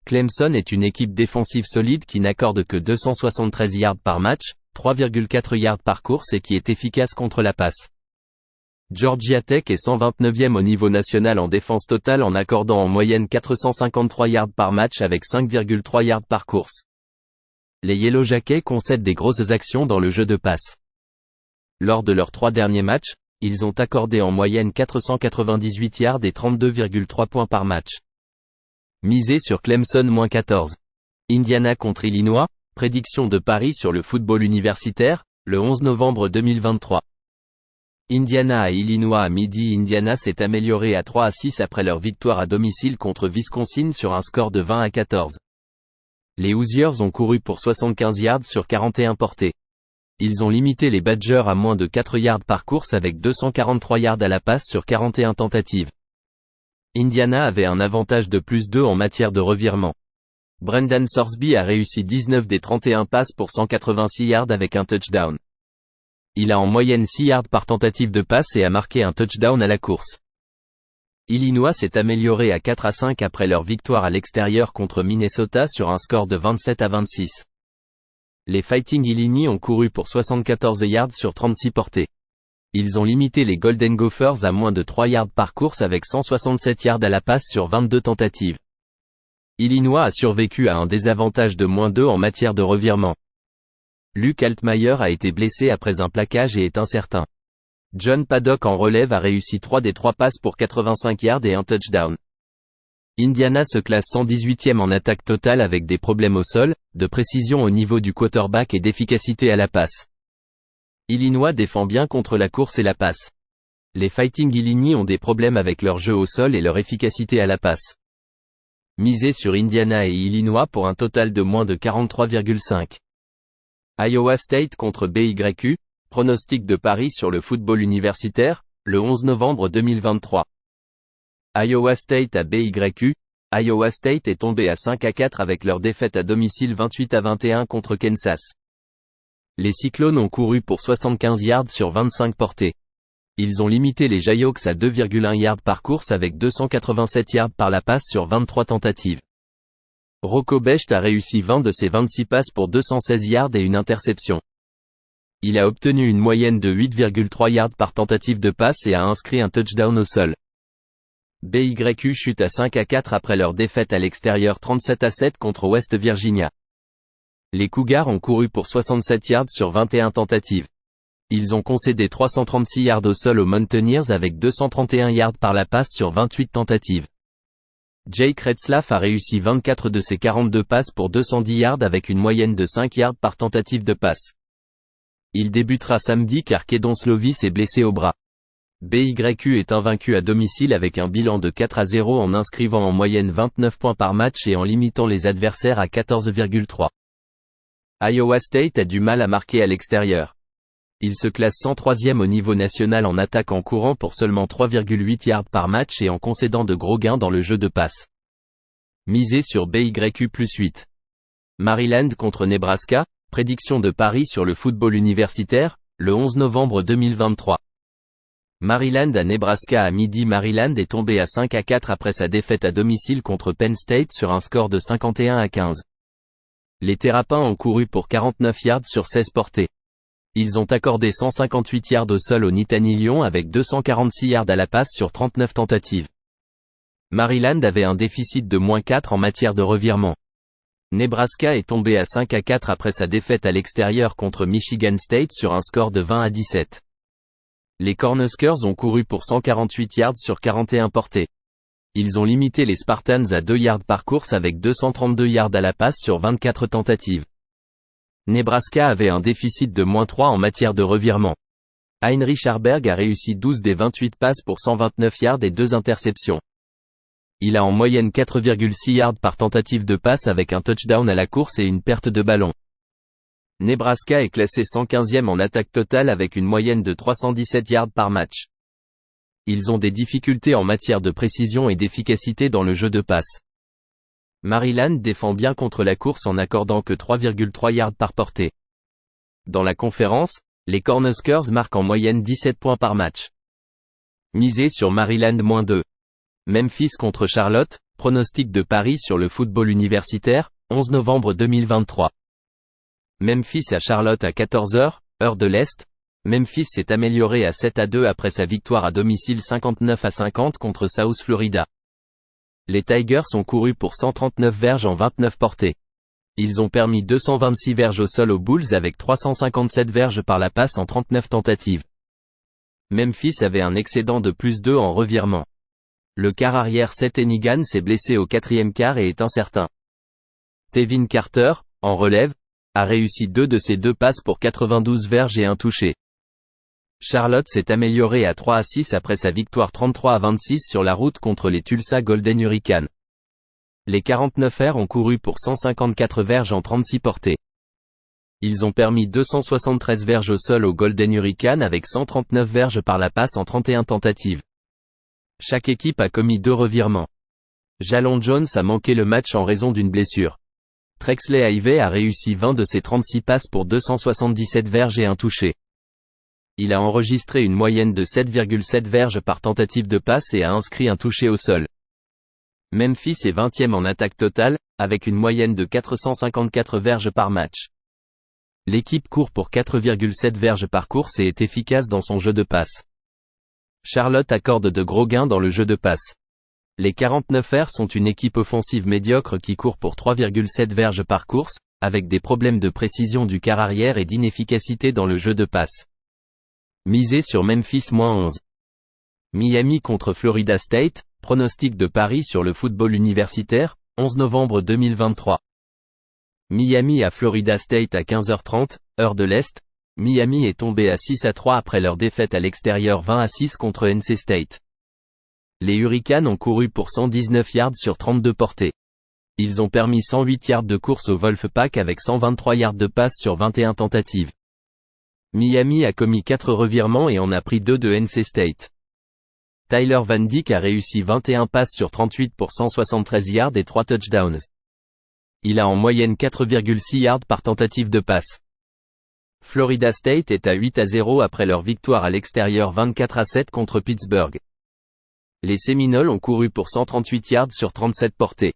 Clemson est une équipe défensive solide qui n'accorde que 273 yards par match, 3,4 yards par course et qui est efficace contre la passe. Georgia Tech est 129e au niveau national en défense totale en accordant en moyenne 453 yards par match avec 5,3 yards par course. Les Yellow Jackets concèdent des grosses actions dans le jeu de passe. Lors de leurs 3 derniers matchs, ils ont accordé en moyenne 498 yards et 32,3 points par match. Misez sur Clemson -14. Indiana contre Illinois, prédiction de Paris sur le football universitaire, le 11 novembre 2023. Indiana à Illinois à midi. Indiana s'est amélioré à 3-6 après leur victoire à domicile contre Wisconsin sur un score de 20-14. Les Hoosiers ont couru pour 75 yards sur 41 portées. Ils ont limité les Badgers à moins de 4 yards par course avec 243 yards à la passe sur 41 tentatives. Indiana avait un avantage de +2 en matière de revirement. Brendan Sorsby a réussi 19 des 31 passes pour 186 yards avec un touchdown. Il a en moyenne 6 yards par tentative de passe et a marqué un touchdown à la course. Illinois s'est amélioré à 4-5 après leur victoire à l'extérieur contre Minnesota sur un score de 27-26. Les Fighting Illini ont couru pour 74 yards sur 36 portées. Ils ont limité les Golden Gophers à moins de 3 yards par course avec 167 yards à la passe sur 22 tentatives. Illinois a survécu à un désavantage de -2 en matière de revirement. Luke Altmaier a été blessé après un plaquage et est incertain. John Paddock en relève a réussi 3 des 3 passes pour 85 yards et un touchdown. Indiana se classe 118e en attaque totale avec des problèmes au sol, de précision au niveau du quarterback et d'efficacité à la passe. Illinois défend bien contre la course et la passe. Les Fighting Illini ont des problèmes avec leur jeu au sol et leur efficacité à la passe. Misez sur Indiana et Illinois pour un total de moins de 43,5. Iowa State contre BYU, pronostic de Paris sur le football universitaire, le 11 novembre 2023. Iowa State à BYU, Iowa State est tombé à 5-4 avec leur défaite à domicile 28-21 contre Kansas. Les Cyclones ont couru pour 75 yards sur 25 portées. Ils ont limité les Jayhawks à 2,1 yards par course avec 287 yards par la passe sur 23 tentatives. Rocco Becht a réussi 20 de ses 26 passes pour 216 yards et une interception. Il a obtenu une moyenne de 8,3 yards par tentative de passe et a inscrit un touchdown au sol. BYU chute à 5-4 après leur défaite à l'extérieur 37-7 contre West Virginia. Les Cougars ont couru pour 67 yards sur 21 tentatives. Ils ont concédé 336 yards au sol aux Mountaineers avec 231 yards par la passe sur 28 tentatives. Jake Retzlaff a réussi 24 de ses 42 passes pour 210 yards avec une moyenne de 5 yards par tentative de passe. Il débutera samedi car Kedon Slovis est blessé au bras. BYU est invaincu à domicile avec un bilan de 4-0 en inscrivant en moyenne 29 points par match et en limitant les adversaires à 14,3. Iowa State a du mal à marquer à l'extérieur. Il se classe 103e au niveau national en attaque en courant pour seulement 3,8 yards par match et en concédant de gros gains dans le jeu de passe. Misez sur BYU plus 8. Maryland contre Nebraska, prédiction de Paris sur le football universitaire, le 11 novembre 2023. Maryland à Nebraska à midi. Maryland est tombé à 5-4 après sa défaite à domicile contre Penn State sur un score de 51-15. Les Terrapins ont couru pour 49 yards sur 16 portées. Ils ont accordé 158 yards au sol au Nittany Lion avec 246 yards à la passe sur 39 tentatives. Maryland avait un déficit de -4 en matière de revirement. Nebraska est tombé à 5-4 après sa défaite à l'extérieur contre Michigan State sur un score de 20-17. Les Cornhuskers ont couru pour 148 yards sur 41 portées. Ils ont limité les Spartans à 2 yards par course avec 232 yards à la passe sur 24 tentatives. Nebraska avait un déficit de -3 en matière de revirement. Heinrich Harberg a réussi 12 des 28 passes pour 129 yards et 2 interceptions. Il a en moyenne 4,6 yards par tentative de passe avec un touchdown à la course et une perte de ballon. Nebraska est classé 115e en attaque totale avec une moyenne de 317 yards par match. Ils ont des difficultés en matière de précision et d'efficacité dans le jeu de passe. Maryland défend bien contre la course en accordant que 3,3 yards par portée. Dans la conférence, les Cornhuskers marquent en moyenne 17 points par match. Misez sur Maryland -2. Memphis contre Charlotte, pronostic de Paris sur le football universitaire, 11 novembre 2023. Memphis à Charlotte à 14h, heure de l'Est. Memphis s'est amélioré à 7-2 après sa victoire à domicile 59-50 contre South Florida. Les Tigers ont couru pour 139 verges en 29 portées. Ils ont permis 226 verges au sol aux Bulls avec 357 verges par la passe en 39 tentatives. Memphis avait un excédent de +2 en revirement. Le quart arrière Seth Enigan s'est blessé au 4e quart et est incertain. Tevin Carter, en relève, a réussi 2 de ses 2 passes pour 92 verges et un touché. Charlotte s'est améliorée à 3-6 après sa victoire 33-26 sur la route contre les Tulsa Golden Hurricanes. Les 49ers ont couru pour 154 verges en 36 portées. Ils ont permis 273 verges au sol aux Golden Hurricanes avec 139 verges par la passe en 31 tentatives. Chaque équipe a commis 2 revirements. Jalon Jones a manqué le match en raison d'une blessure. Trexley Ivey a réussi 20 de ses 36 passes pour 277 verges et un touché. Il a enregistré une moyenne de 7,7 verges par tentative de passe et a inscrit un touché au sol. Memphis est 20e en attaque totale, avec une moyenne de 454 verges par match. L'équipe court pour 4,7 verges par course et est efficace dans son jeu de passe. Charlotte accorde de gros gains dans le jeu de passe. Les 49ers sont une équipe offensive médiocre qui court pour 3,7 verges par course, avec des problèmes de précision du quart arrière et d'inefficacité dans le jeu de passe. Misez sur Memphis -11. Miami contre Florida State, pronostic de Paris sur le football universitaire, 11 novembre 2023. Miami à Florida State à 15h30, heure de l'Est. Miami est tombé à 6-3 après leur défaite à l'extérieur 20-6 contre NC State. Les Hurricanes ont couru pour 119 yards sur 32 portées. Ils ont permis 108 yards de course au Wolfpack avec 123 yards de passe sur 21 tentatives. Miami a commis 4 revirements et en a pris 2 de NC State. Tyler Van Dyke a réussi 21 passes sur 38 pour 173 yards et 3 touchdowns. Il a en moyenne 4,6 yards par tentative de passe. Florida State est à 8-0 après leur victoire à l'extérieur 24-7 contre Pittsburgh. Les Seminoles ont couru pour 138 yards sur 37 portées.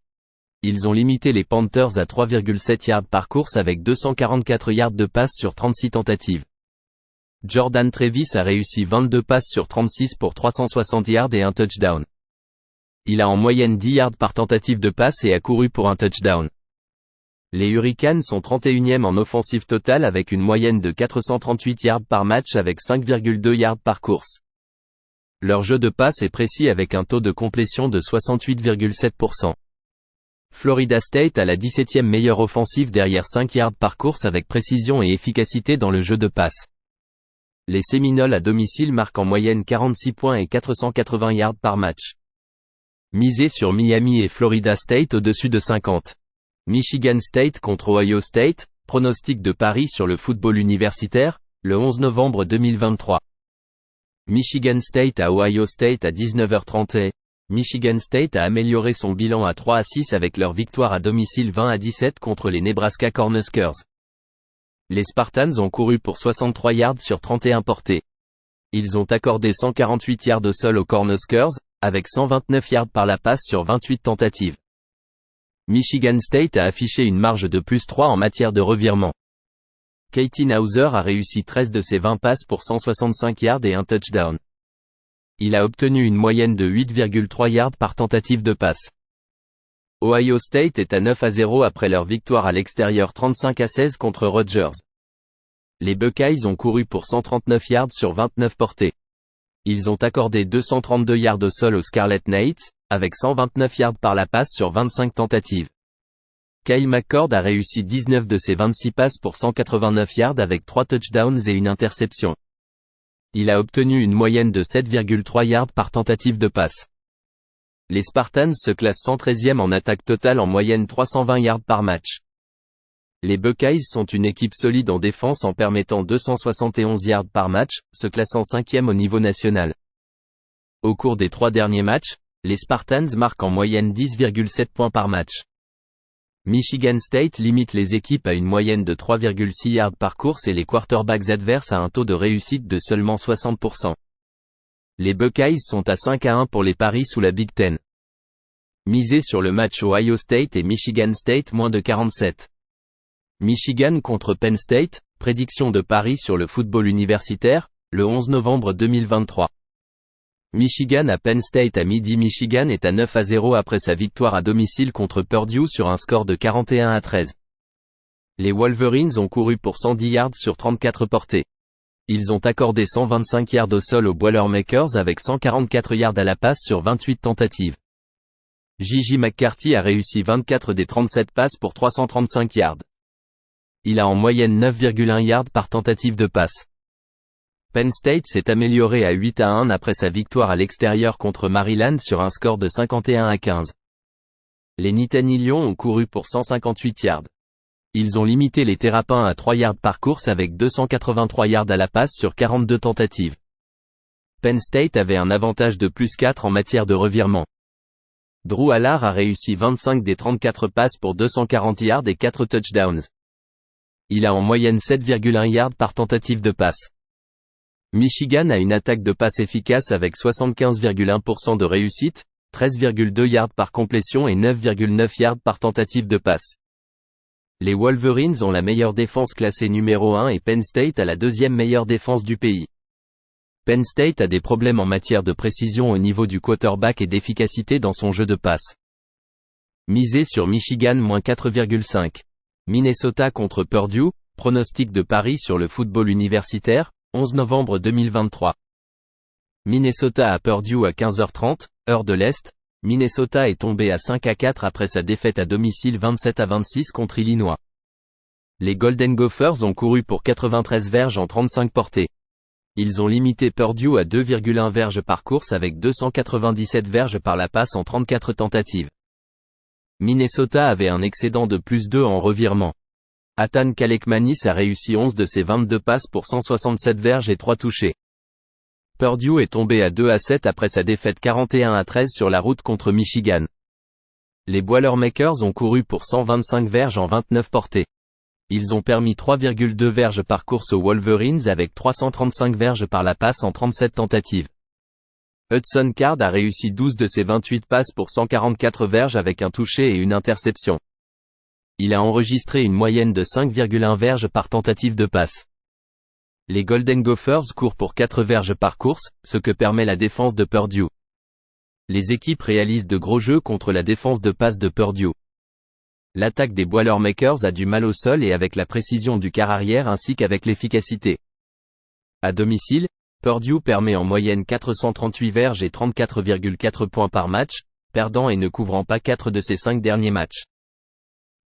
Ils ont limité les Panthers à 3,7 yards par course avec 244 yards de passe sur 36 tentatives. Jordan Travis a réussi 22 passes sur 36 pour 360 yards et un touchdown. Il a en moyenne 10 yards par tentative de passe et a couru pour un touchdown. Les Hurricanes sont 31e en offensive totale avec une moyenne de 438 yards par match avec 5,2 yards par course. Leur jeu de passe est précis avec un taux de complétion de 68,7%. Florida State a la 17e meilleure offensive derrière 5 yards par course avec précision et efficacité dans le jeu de passe. Les Seminoles à domicile marquent en moyenne 46 points et 480 yards par match. Misez sur Miami et Florida State au-dessus de 50. Michigan State contre Ohio State, pronostic de Paris sur le football universitaire, le 11 novembre 2023. Michigan State à Ohio State à 19h30 et Michigan State a amélioré son bilan à 3-6 avec leur victoire à domicile 20-17 contre les Nebraska Cornhuskers. Les Spartans ont couru pour 63 yards sur 31 portées. Ils ont accordé 148 yards au sol aux Cornhuskers, avec 129 yards par la passe sur 28 tentatives. Michigan State a affiché une marge de +3 en matière de revirement. Katin Hauser a réussi 13 de ses 20 passes pour 165 yards et un touchdown. Il a obtenu une moyenne de 8,3 yards par tentative de passe. Ohio State est à 9-0 après leur victoire à l'extérieur 35-16 contre Rutgers. Les Buckeyes ont couru pour 139 yards sur 29 portées. Ils ont accordé 232 yards au sol aux Scarlet Knights, avec 129 yards par la passe sur 25 tentatives. Kyle McCord a réussi 19 de ses 26 passes pour 189 yards avec 3 touchdowns et une interception. Il a obtenu une moyenne de 7,3 yards par tentative de passe. Les Spartans se classent 113e en attaque totale en moyenne 320 yards par match. Les Buckeyes sont une équipe solide en défense en permettant 271 yards par match, se classant 5e au niveau national. Au cours des 3 derniers matchs, les Spartans marquent en moyenne 10,7 points par match. Michigan State limite les équipes à une moyenne de 3,6 yards par course et les quarterbacks adverses à un taux de réussite de seulement 60%. Les Buckeyes sont à 5-1 pour les paris sous la Big Ten. Misez sur le match Ohio State et Michigan State moins de 47. Michigan contre Penn State, prédiction de Paris sur le football universitaire, le 11 novembre 2023. Michigan à Penn State à midi. Michigan est à 9-0 après sa victoire à domicile contre Purdue sur un score de 41-13. Les Wolverines ont couru pour 110 yards sur 34 portées. Ils ont accordé 125 yards au sol aux Boilermakers avec 144 yards à la passe sur 28 tentatives. J.J. McCarthy a réussi 24 des 37 passes pour 335 yards. Il a en moyenne 9,1 yards par tentative de passe. Penn State s'est amélioré à 8-1 après sa victoire à l'extérieur contre Maryland sur un score de 51-15. Les Nittany Lions ont couru pour 158 yards. Ils ont limité les Terrapins à 3 yards par course avec 283 yards à la passe sur 42 tentatives. Penn State avait un avantage de +4 en matière de revirement. Drew Allard a réussi 25 des 34 passes pour 240 yards et 4 touchdowns. Il a en moyenne 7,1 yards par tentative de passe. Michigan a une attaque de passe efficace avec 75,1% de réussite, 13,2 yards par complétion et 9,9 yards par tentative de passe. Les Wolverines ont la meilleure défense classée numéro 1 et Penn State a la deuxième meilleure défense du pays. Penn State a des problèmes en matière de précision au niveau du quarterback et d'efficacité dans son jeu de passe. Misez sur Michigan -4,5. Minnesota contre Purdue, pronostic de Paris sur le football universitaire, 11 novembre 2023. Minnesota à Purdue à 15h30, heure de l'Est. Minnesota est tombé à 5-4 après sa défaite à domicile 27-26 contre Illinois. Les Golden Gophers ont couru pour 93 verges en 35 portées. Ils ont limité Purdue à 2,1 verges par course avec 297 verges par la passe en 34 tentatives. Minnesota avait un excédent de +2 en revirement. Athan Kalekmanis a réussi 11 de ses 22 passes pour 167 verges et 3 touchés. Purdue est tombé à 2-7 après sa défaite 41-13 sur la route contre Michigan. Les Boilermakers ont couru pour 125 verges en 29 portées. Ils ont permis 3,2 verges par course aux Wolverines avec 335 verges par la passe en 37 tentatives. Hudson Card a réussi 12 de ses 28 passes pour 144 verges avec un touché et une interception. Il a enregistré une moyenne de 5,1 verges par tentative de passe. Les Golden Gophers courent pour 4 verges par course, ce que permet la défense de Purdue. Les équipes réalisent de gros jeux contre la défense de passe de Purdue. L'attaque des Boilermakers a du mal au sol et avec la précision du quart arrière ainsi qu'avec l'efficacité. À domicile, Purdue permet en moyenne 438 verges et 34,4 points par match, perdant et ne couvrant pas 4 de ses 5 derniers matchs.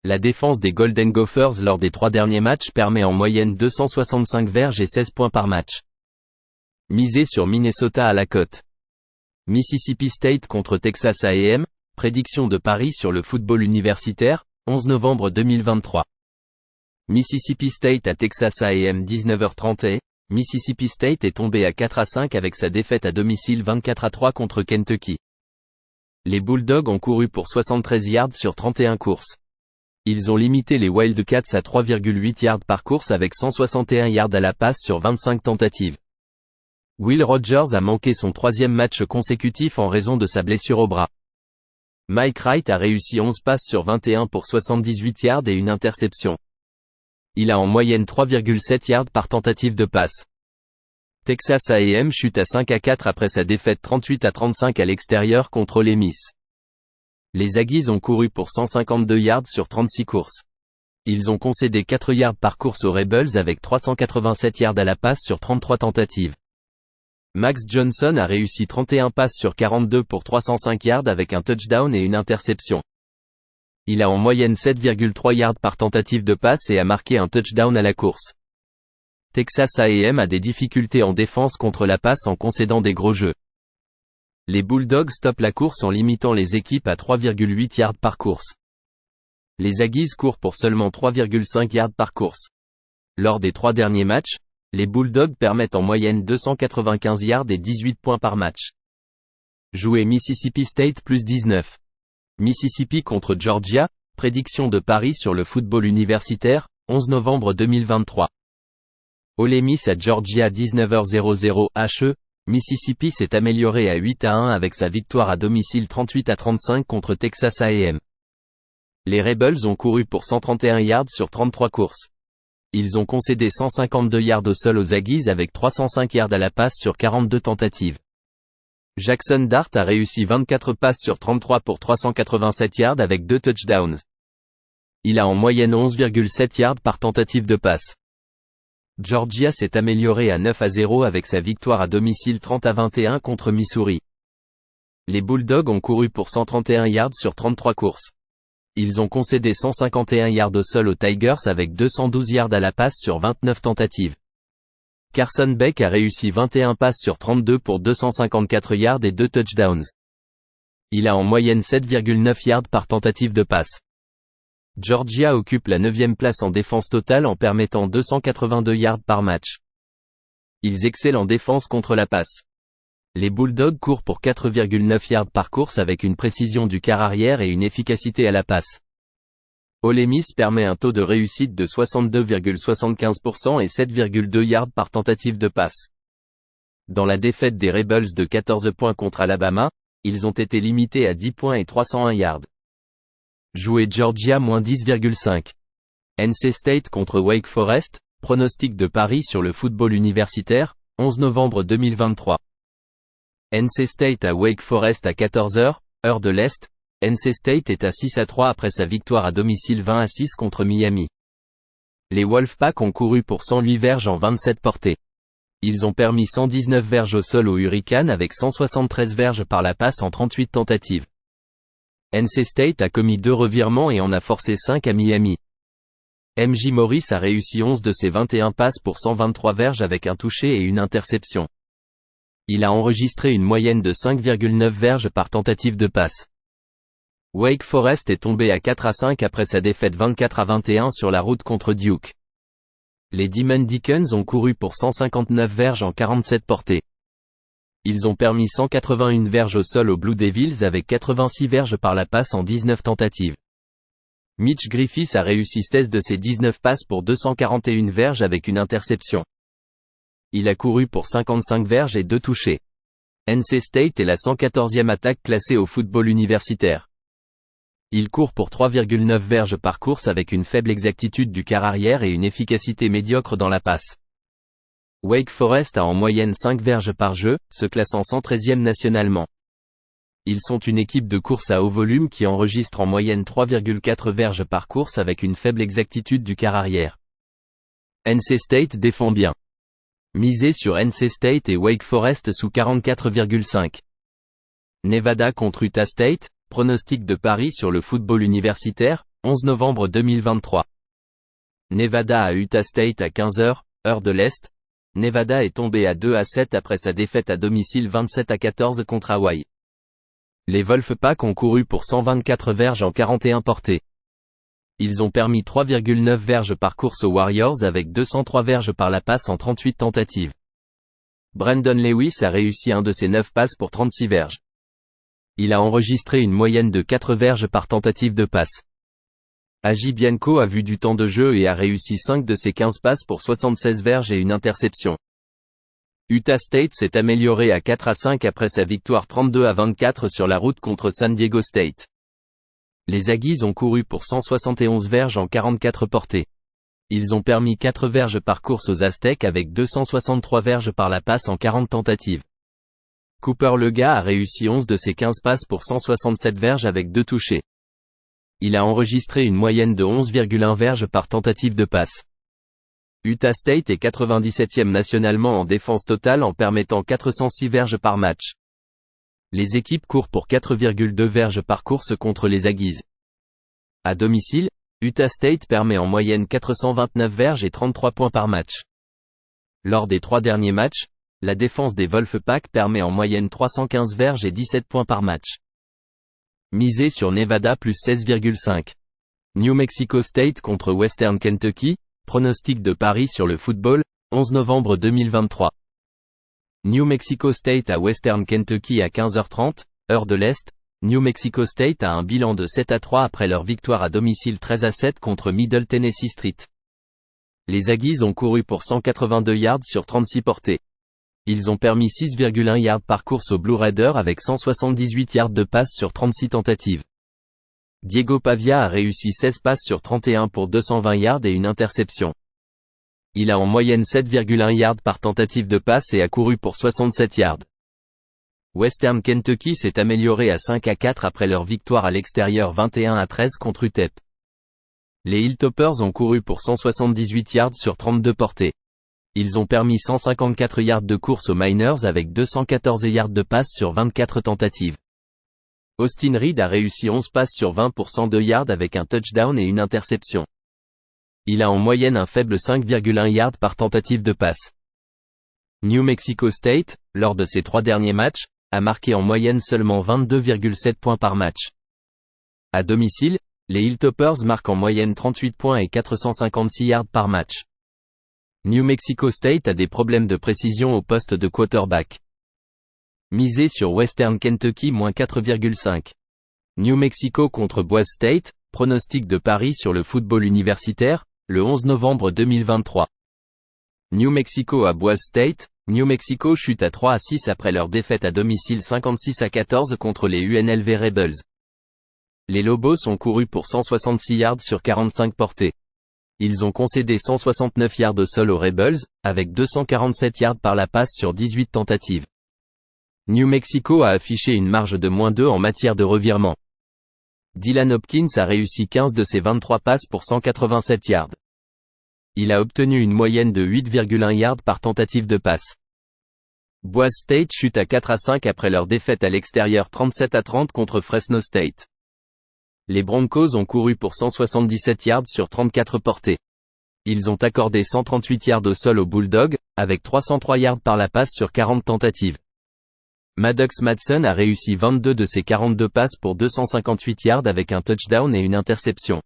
La défense des Golden Gophers lors des 3 derniers matchs permet en moyenne 265 verges et 16 points par match. Misez sur Minnesota à la cote. Mississippi State contre Texas A&M, prédiction de Paris sur le football universitaire, 11 novembre 2023. Mississippi State à Texas A&M 19h30 Mississippi State est tombé à 4-5 avec sa défaite à domicile 24-3 contre Kentucky. Les Bulldogs ont couru pour 73 yards sur 31 courses. Ils ont limité les Wildcats à 3,8 yards par course avec 161 yards à la passe sur 25 tentatives. Will Rogers a manqué son 3e match consécutif en raison de sa blessure au bras. Mike Wright a réussi 11 passes sur 21 pour 78 yards et une interception. Il a en moyenne 3,7 yards par tentative de passe. Texas A&M chute à 5-4 après sa défaite 38-35 à l'extérieur contre Ole Miss. Les Aggies ont couru pour 152 yards sur 36 courses. Ils ont concédé 4 yards par course aux Rebels avec 387 yards à la passe sur 33 tentatives. Max Johnson a réussi 31 passes sur 42 pour 305 yards avec un touchdown et une interception. Il a en moyenne 7,3 yards par tentative de passe et a marqué un touchdown à la course. Texas A&M a des difficultés en défense contre la passe en concédant des gros jeux. Les Bulldogs stoppent la course en limitant les équipes à 3,8 yards par course. Les Aggies courent pour seulement 3,5 yards par course. Lors des 3 derniers matchs, les Bulldogs permettent en moyenne 295 yards et 18 points par match. Jouer Mississippi State +19. Mississippi contre Georgia, prédiction de Paris sur le football universitaire, 11 novembre 2023. Ole Miss à Georgia 19h00 HE, Mississippi s'est amélioré à 8-1 avec sa victoire à domicile 38-35 contre Texas A&M. Les Rebels ont couru pour 131 yards sur 33 courses. Ils ont concédé 152 yards au sol aux Aggies avec 305 yards à la passe sur 42 tentatives. Jackson Dart a réussi 24 passes sur 33 pour 387 yards avec 2 touchdowns. Il a en moyenne 11,7 yards par tentative de passe. Georgia s'est amélioré à 9-0 avec sa victoire à domicile 30-21 contre Missouri. Les Bulldogs ont couru pour 131 yards sur 33 courses. Ils ont concédé 151 yards au sol aux Tigers avec 212 yards à la passe sur 29 tentatives. Carson Beck a réussi 21 passes sur 32 pour 254 yards et 2 touchdowns. Il a en moyenne 7,9 yards par tentative de passe. Georgia occupe la 9e place en défense totale en permettant 282 yards par match. Ils excellent en défense contre la passe. Les Bulldogs courent pour 4,9 yards par course avec une précision du quart arrière et une efficacité à la passe. Ole Miss permet un taux de réussite de 62,75% et 7,2 yards par tentative de passe. Dans la défaite des Rebels de 14 points contre Alabama, ils ont été limités à 10 points et 301 yards. Jouer Georgia -10,5. NC State contre Wake Forest, pronostic de paris sur le football universitaire, 11 novembre 2023. NC State à Wake Forest à 14h, heure de l'Est. NC State est à 6-3 après sa victoire à domicile 20-6 contre Miami. Les Wolfpack ont couru pour 108 verges en 27 portées. Ils ont permis 119 verges au sol aux Hurricanes avec 173 verges par la passe en 38 tentatives. NC State a commis 2 revirements et en a forcé 5 à Miami. MJ Morris a réussi 11 de ses 21 passes pour 123 verges avec un touché et une interception. Il a enregistré une moyenne de 5,9 verges par tentative de passe. Wake Forest est tombé à 4-5 après sa défaite 24-21 sur la route contre Duke. Les Demon Deacons ont couru pour 159 verges en 47 portées. Ils ont permis 181 verges au sol aux Blue Devils avec 86 verges par la passe en 19 tentatives. Mitch Griffiths a réussi 16 de ses 19 passes pour 241 verges avec une interception. Il a couru pour 55 verges et 2 touchés. NC State est la 114e attaque classée au football universitaire. Il court pour 3,9 verges par course avec une faible exactitude du quart arrière et une efficacité médiocre dans la passe. Wake Forest a en moyenne 5 verges par jeu, se classant 113e nationalement. Ils sont une équipe de course à haut volume qui enregistre en moyenne 3,4 verges par course avec une faible exactitude du quart arrière. NC State défend bien. Misez sur NC State et Wake Forest sous 44,5. Nevada contre Utah State, pronostic de paris sur le football universitaire, 11 novembre 2023. Nevada à Utah State à 15h, heure de l'Est. Nevada est tombé à 2-7 après sa défaite à domicile 27-14 contre Hawaii. Les Wolfpack ont couru pour 124 verges en 41 portées. Ils ont permis 3,9 verges par course aux Warriors avec 203 verges par la passe en 38 tentatives. Brandon Lewis a réussi un de ses 9 passes pour 36 verges. Il a enregistré une moyenne de 4 verges par tentative de passe. Agi Bianco a vu du temps de jeu et a réussi 5 de ses 15 passes pour 76 verges et une interception. Utah State s'est amélioré à 4-5 après sa victoire 32-24 sur la route contre San Diego State. Les Aggies ont couru pour 171 verges en 44 portées. Ils ont permis 4 verges par course aux Aztecs avec 263 verges par la passe en 40 tentatives. Cooper Lega a réussi 11 de ses 15 passes pour 167 verges avec 2 touchés. Il a enregistré une moyenne de 11,1 verges par tentative de passe. Utah State est 97e nationalement en défense totale en permettant 406 verges par match. Les équipes courent pour 4,2 verges par course contre les Aggies. À domicile, Utah State permet en moyenne 429 verges et 33 points par match. Lors des 3 derniers matchs, la défense des Wolfpack permet en moyenne 315 verges et 17 points par match. Misez sur Nevada plus 16,5. New Mexico State contre Western Kentucky, pronostic de paris sur le football, 11 novembre 2023. New Mexico State à Western Kentucky à 15h30, heure de l'Est. New Mexico State a un bilan de 7-3 après leur victoire à domicile 13-7 contre Middle Tennessee State. Les Aggies ont couru pour 182 yards sur 36 portées. Ils ont permis 6,1 yards par course aux Blue Raiders avec 178 yards de passe sur 36 tentatives. Diego Pavia a réussi 16 passes sur 31 pour 220 yards et une interception. Il a en moyenne 7,1 yards par tentative de passe et a couru pour 67 yards. Western Kentucky s'est amélioré à 5-4 après leur victoire à l'extérieur 21-13 contre UTEP. Les Hilltoppers ont couru pour 178 yards sur 32 portées. Ils ont permis 154 yards de course aux Miners avec 214 yards de passe sur 24 tentatives. Austin Reed a réussi 11 passes sur 20 pour 102 yards avec un touchdown et une interception. Il a en moyenne un faible 5,1 yards par tentative de passe. New Mexico State, lors de ses 3 derniers matchs, a marqué en moyenne seulement 22,7 points par match. À domicile, les Hilltoppers marquent en moyenne 38 points et 456 yards par match. New Mexico State a des problèmes de précision au poste de quarterback. Misez sur Western Kentucky -4,5. New Mexico contre Boise State, pronostic de paris sur le football universitaire, le 11 novembre 2023. New Mexico à Boise State, New Mexico chute à 3-6 après leur défaite à domicile 56-14 contre les UNLV Rebels. Les Lobos ont couru pour 166 yards sur 45 portées. Ils ont concédé 169 yards au sol aux Rebels, avec 247 yards par la passe sur 18 tentatives. New Mexico a affiché une marge de -2 en matière de revirement. Dylan Hopkins a réussi 15 de ses 23 passes pour 187 yards. Il a obtenu une moyenne de 8,1 yards par tentative de passe. Boise State chute à 4-5 après leur défaite à l'extérieur 37-30 contre Fresno State. Les Broncos ont couru pour 177 yards sur 34 portées. Ils ont accordé 138 yards au sol aux Bulldogs, avec 303 yards par la passe sur 40 tentatives. Maddox Madsen a réussi 22 de ses 42 passes pour 258 yards avec un touchdown et une interception.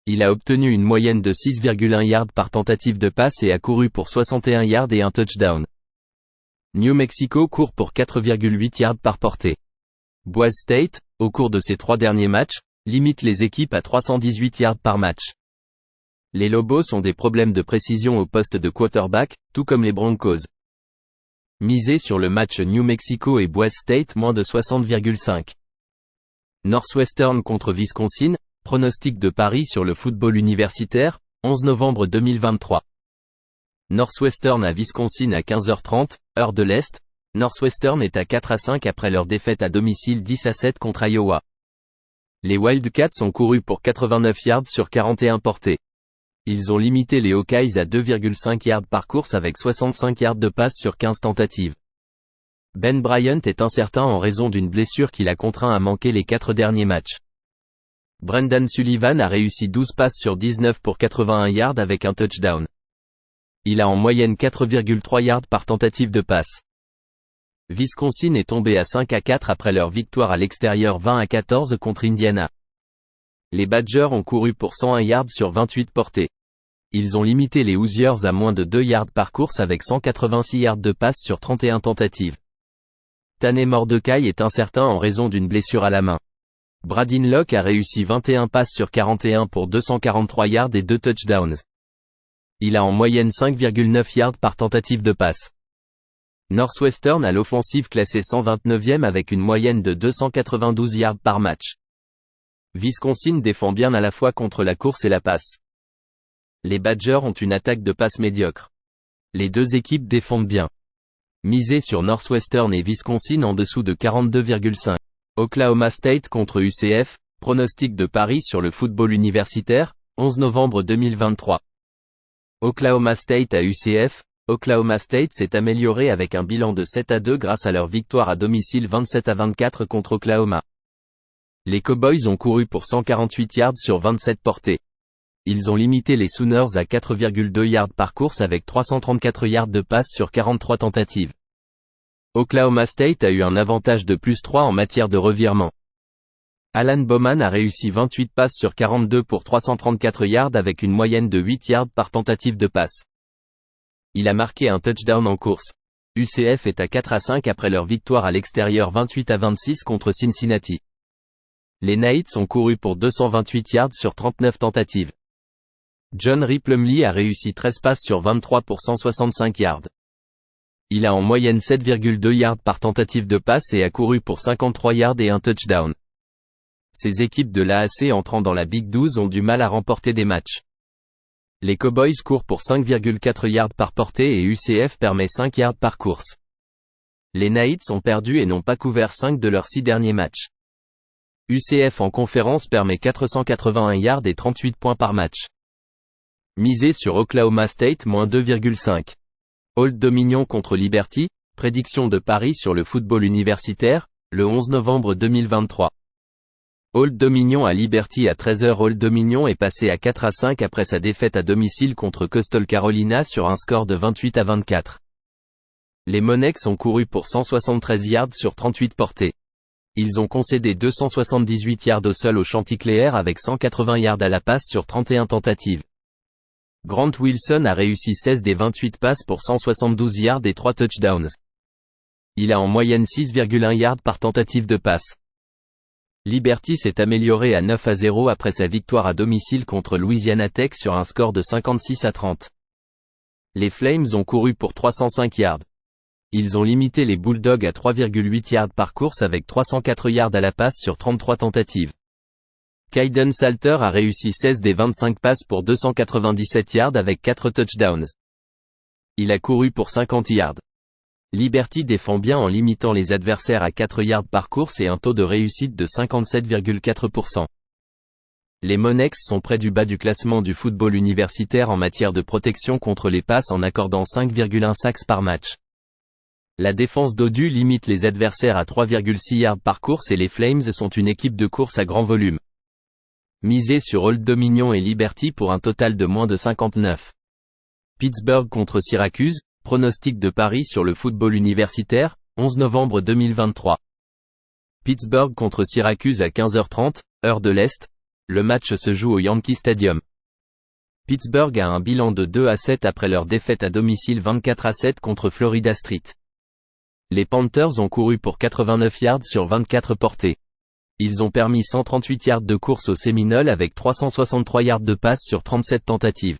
Il a obtenu une moyenne de 6,1 yards par tentative de passe et a couru pour 61 yards et un touchdown. New Mexico court pour 4,8 yards par portée. Boise State, au cours de ses 3 derniers matchs, limite les équipes à 318 yards par match. Les Lobos ont des problèmes de précision au poste de quarterback, tout comme les Broncos. Misez sur le match New Mexico et Boise State -de 60,5. Northwestern contre Wisconsin, pronostic de Paris sur le football universitaire, 11 novembre 2023. Northwestern à Wisconsin à 15h30, heure de l'Est. Northwestern est à 4-5 après leur défaite à domicile 10-7 contre Iowa. Les Wildcats ont couru pour 89 yards sur 41 portées. Ils ont limité les Hawkeyes à 2,5 yards par course avec 65 yards de passe sur 15 tentatives. Ben Bryant est incertain en raison d'une blessure qui l'a contraint à manquer les 4 derniers matchs. Brendan Sullivan a réussi 12 passes sur 19 pour 81 yards avec un touchdown. Il a en moyenne 4,3 yards par tentative de passe. Wisconsin est tombé à 5-4 après leur victoire à l'extérieur 20-14 contre Indiana. Les Badgers ont couru pour 101 yards sur 28 portées. Ils ont limité les Hoosiers à moins de 2 yards par course avec 186 yards de passe sur 31 tentatives. Tanner Mordecai est incertain en raison d'une blessure à la main. Bradyn Locke a réussi 21 passes sur 41 pour 243 yards et 2 touchdowns. Il a en moyenne 5,9 yards par tentative de passe. Northwestern a l'offensive classée 129e avec une moyenne de 292 yards par match. Wisconsin défend bien à la fois contre la course et la passe. Les Badgers ont une attaque de passe médiocre. Les deux équipes défendent bien. Misez sur Northwestern et Wisconsin en dessous de 42,5. Oklahoma State contre UCF, pronostic de Paris sur le football universitaire, 11 novembre 2023. Oklahoma State à UCF. Oklahoma State s'est amélioré avec un bilan de 7-2 grâce à leur victoire à domicile 27-24 contre Oklahoma. Les Cowboys ont couru pour 148 yards sur 27 portées. Ils ont limité les Sooners à 4,2 yards par course avec 334 yards de passe sur 43 tentatives. Oklahoma State a eu un avantage de +3 en matière de revirement. Alan Bowman a réussi 28 passes sur 42 pour 334 yards avec une moyenne de 8 yards par tentative de passe. Il a marqué un touchdown en course. UCF est à 4-5 après leur victoire à l'extérieur 28-26 contre Cincinnati. Les Knights ont couru pour 228 yards sur 39 tentatives. John Riplumlee a réussi 13 passes sur 23 pour 165 yards. Il a en moyenne 7,2 yards par tentative de passe et a couru pour 53 yards et un touchdown. Ces équipes de l'AAC entrant dans la Big 12 ont du mal à remporter des matchs. Les Cowboys courent pour 5,4 yards par portée et UCF permet 5 yards par course. Les Knights ont perdu et n'ont pas couvert 5 de leurs 6 derniers matchs. UCF en conférence permet 481 yards et 38 points par match. Misez sur Oklahoma State -2,5. Old Dominion contre Liberty, prédiction de Paris sur le football universitaire, le 11 novembre 2023. Old Dominion à Liberty à 13h. Old Dominion est passé à 4-5 après sa défaite à domicile contre Coastal Carolina sur un score de 28-24. Les Monarchs ont couru pour 173 yards sur 38 portées. Ils ont concédé 278 yards au sol au Chanticleer avec 180 yards à la passe sur 31 tentatives. Grant Wilson a réussi 16 des 28 passes pour 172 yards et 3 touchdowns. Il a en moyenne 6,1 yards par tentative de passe. Liberty s'est amélioré à 9-0 après sa victoire à domicile contre Louisiana Tech sur un score de 56-30. Les Flames ont couru pour 305 yards. Ils ont limité les Bulldogs à 3,8 yards par course avec 304 yards à la passe sur 33 tentatives. Kaidon Salter a réussi 16 des 25 passes pour 297 yards avec 4 touchdowns. Il a couru pour 50 yards. Liberty défend bien en limitant les adversaires à 4 yards par course et un taux de réussite de 57,4%. Les Monarchs sont près du bas du classement du football universitaire en matière de protection contre les passes en accordant 5,1 sacks par match. La défense d'Odu limite les adversaires à 3,6 yards par course et les Flames sont une équipe de course à grand volume. Misez sur Old Dominion et Liberty pour un total de moins de 59. Pittsburgh contre Syracuse, pronostic de Paris sur le football universitaire, 11 novembre 2023. Pittsburgh contre Syracuse à 15h30, heure de l'Est. Le match se joue au Yankee Stadium. Pittsburgh a un bilan de 2-7 après leur défaite à domicile 24-7 contre Florida State. Les Panthers ont couru pour 89 yards sur 24 portées. Ils ont permis 138 yards de course aux Seminoles avec 363 yards de passe sur 37 tentatives.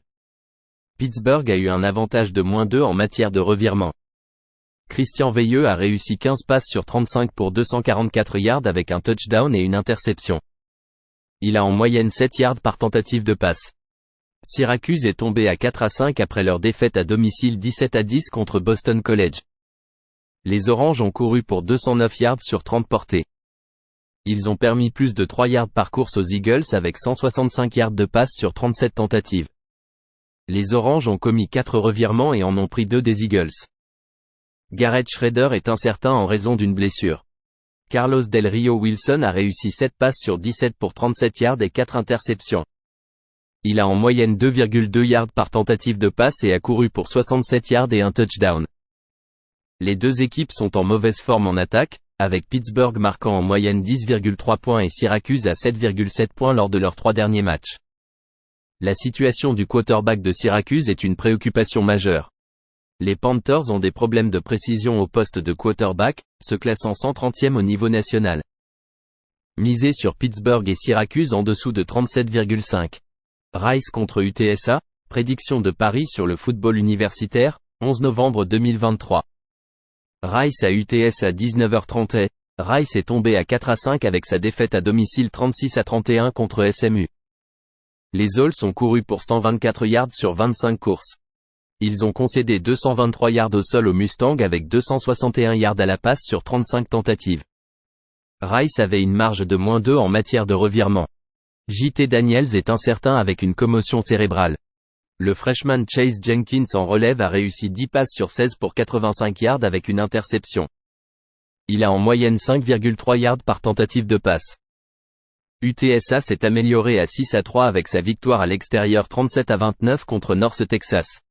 Pittsburgh a eu un avantage de -2 en matière de revirement. Christian Veilleux a réussi 15 passes sur 35 pour 244 yards avec un touchdown et une interception. Il a en moyenne 7 yards par tentative de passe. Syracuse est tombé à 4-5 après leur défaite à domicile 17-10 contre Boston College. Les Oranges ont couru pour 209 yards sur 30 portées. Ils ont permis plus de 3 yards par course aux Eagles avec 165 yards de passe sur 37 tentatives. Les Oranges ont commis 4 revirements et en ont pris 2 des Eagles. Garrett Shrader est incertain en raison d'une blessure. Carlos Del Rio Wilson a réussi 7 passes sur 17 pour 37 yards et 4 interceptions. Il a en moyenne 2,2 yards par tentative de passe et a couru pour 67 yards et un touchdown. Les deux équipes sont en mauvaise forme en attaque, avec Pittsburgh marquant en moyenne 10,3 points et Syracuse à 7,7 points lors de leurs 3 derniers matchs. La situation du quarterback de Syracuse est une préoccupation majeure. Les Panthers ont des problèmes de précision au poste de quarterback, se classant 130e au niveau national. Misez sur Pittsburgh et Syracuse en dessous de 37,5. Rice contre UTSA, prédiction de Paris sur le football universitaire, 11 novembre 2023. Rice à UTS à 19h30. Rice est tombé à 4-5 avec sa défaite à domicile 36-31 contre SMU. Les Owls ont couru pour 124 yards sur 25 courses. Ils ont concédé 223 yards au sol aux Mustangs avec 261 yards à la passe sur 35 tentatives. Rice avait une marge de -2 en matière de revirement. J.T. Daniels est incertain avec une commotion cérébrale. Le freshman Chase Jenkins en relève a réussi 10 passes sur 16 pour 85 yards avec une interception. Il a en moyenne 5,3 yards par tentative de passe. UTSA s'est amélioré à 6-3 avec sa victoire à l'extérieur 37-29 contre North Texas.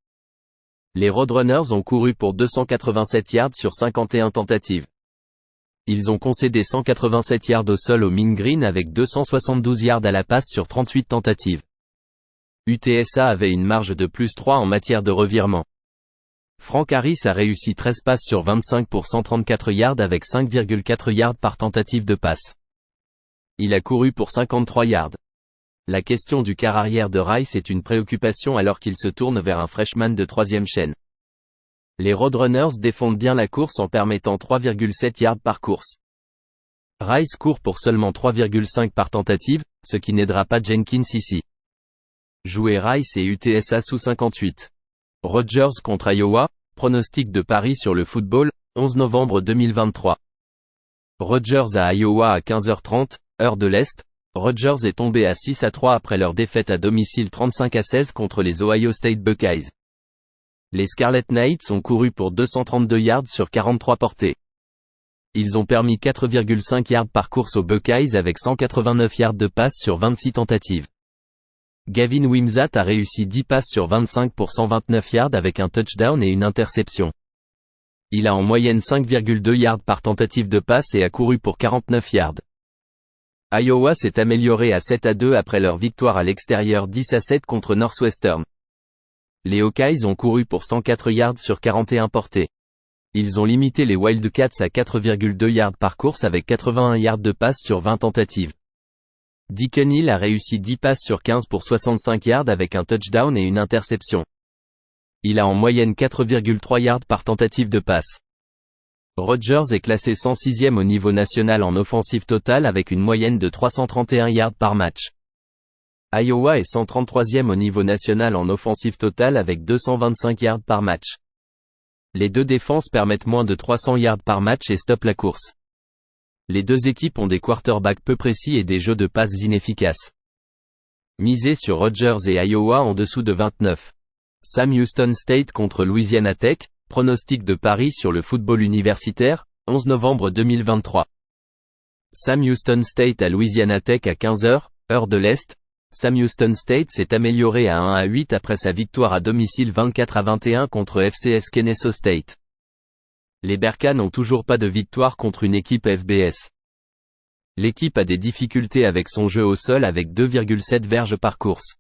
Les Roadrunners ont couru pour 287 yards sur 51 tentatives. Ils ont concédé 187 yards au sol au Mean Green avec 272 yards à la passe sur 38 tentatives. UTSA avait une marge de +3 en matière de revirement. Frank Harris a réussi 13 passes sur 25 pour 134 yards avec 5,4 yards par tentative de passe. Il a couru pour 53 yards. La question du quart arrière de Rice est une préoccupation alors qu'il se tourne vers un freshman de 3e chaîne. Les Roadrunners défendent bien la course en permettant 3,7 yards par course. Rice court pour seulement 3,5 par tentative, ce qui n'aidera pas Jenkins ici. Jouer Rice et UTSA sous 58. Rutgers contre Iowa, pronostic de Paris sur le football, 11 novembre 2023. Rutgers à Iowa à 15h30, heure de l'Est. Rutgers est tombé à 6-3 après leur défaite à domicile 35-16 contre les Ohio State Buckeyes. Les Scarlet Knights ont couru pour 232 yards sur 43 portées. Ils ont permis 4,5 yards par course aux Buckeyes avec 189 yards de passe sur 26 tentatives. Gavin Wimsatt a réussi 10 passes sur 25 pour 129 yards avec un touchdown et une interception. Il a en moyenne 5,2 yards par tentative de passe et a couru pour 49 yards. Iowa s'est amélioré à 7-2 après leur victoire à l'extérieur 10-7 contre Northwestern. Les Hawkeyes ont couru pour 104 yards sur 41 portées. Ils ont limité les Wildcats à 4,2 yards par course avec 81 yards de passe sur 20 tentatives. Deacon Hill a réussi 10 passes sur 15 pour 65 yards avec un touchdown et une interception. Il a en moyenne 4,3 yards par tentative de passe. Rodgers est classé 106e au niveau national en offensive totale avec une moyenne de 331 yards par match. Iowa est 133e au niveau national en offensive totale avec 225 yards par match. Les deux défenses permettent moins de 300 yards par match et stoppent la course. Les deux équipes ont des quarterbacks peu précis et des jeux de passes inefficaces. Misez sur Rodgers et Iowa en dessous de 29. Sam Houston State contre Louisiana Tech, pronostic de paris sur le football universitaire, 11 novembre 2023. Sam Houston State à Louisiana Tech à 15h, heure de l'Est. Sam Houston State s'est amélioré à 1-8 après sa victoire à domicile 24-21 contre FCS Kennesaw State. Les Bearcats n'ont toujours pas de victoire contre une équipe FBS. L'équipe a des difficultés avec son jeu au sol avec 2,7 verges par course.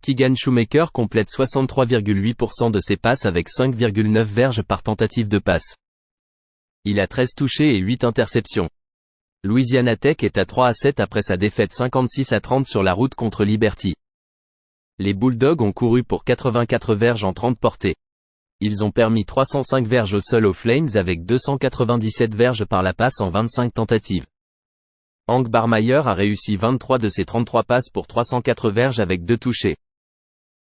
Keegan Shoemaker complète 63,8% de ses passes avec 5,9 verges par tentative de passe. Il a 13 touchés et 8 interceptions. Louisiana Tech est à 3-7 après sa défaite 56-30 sur la route contre Liberty. Les Bulldogs ont couru pour 84 verges en 30 portées. Ils ont permis 305 verges au sol aux Flames avec 297 verges par la passe en 25 tentatives. Hank Barmeyer a réussi 23 de ses 33 passes pour 304 verges avec 2 touchés.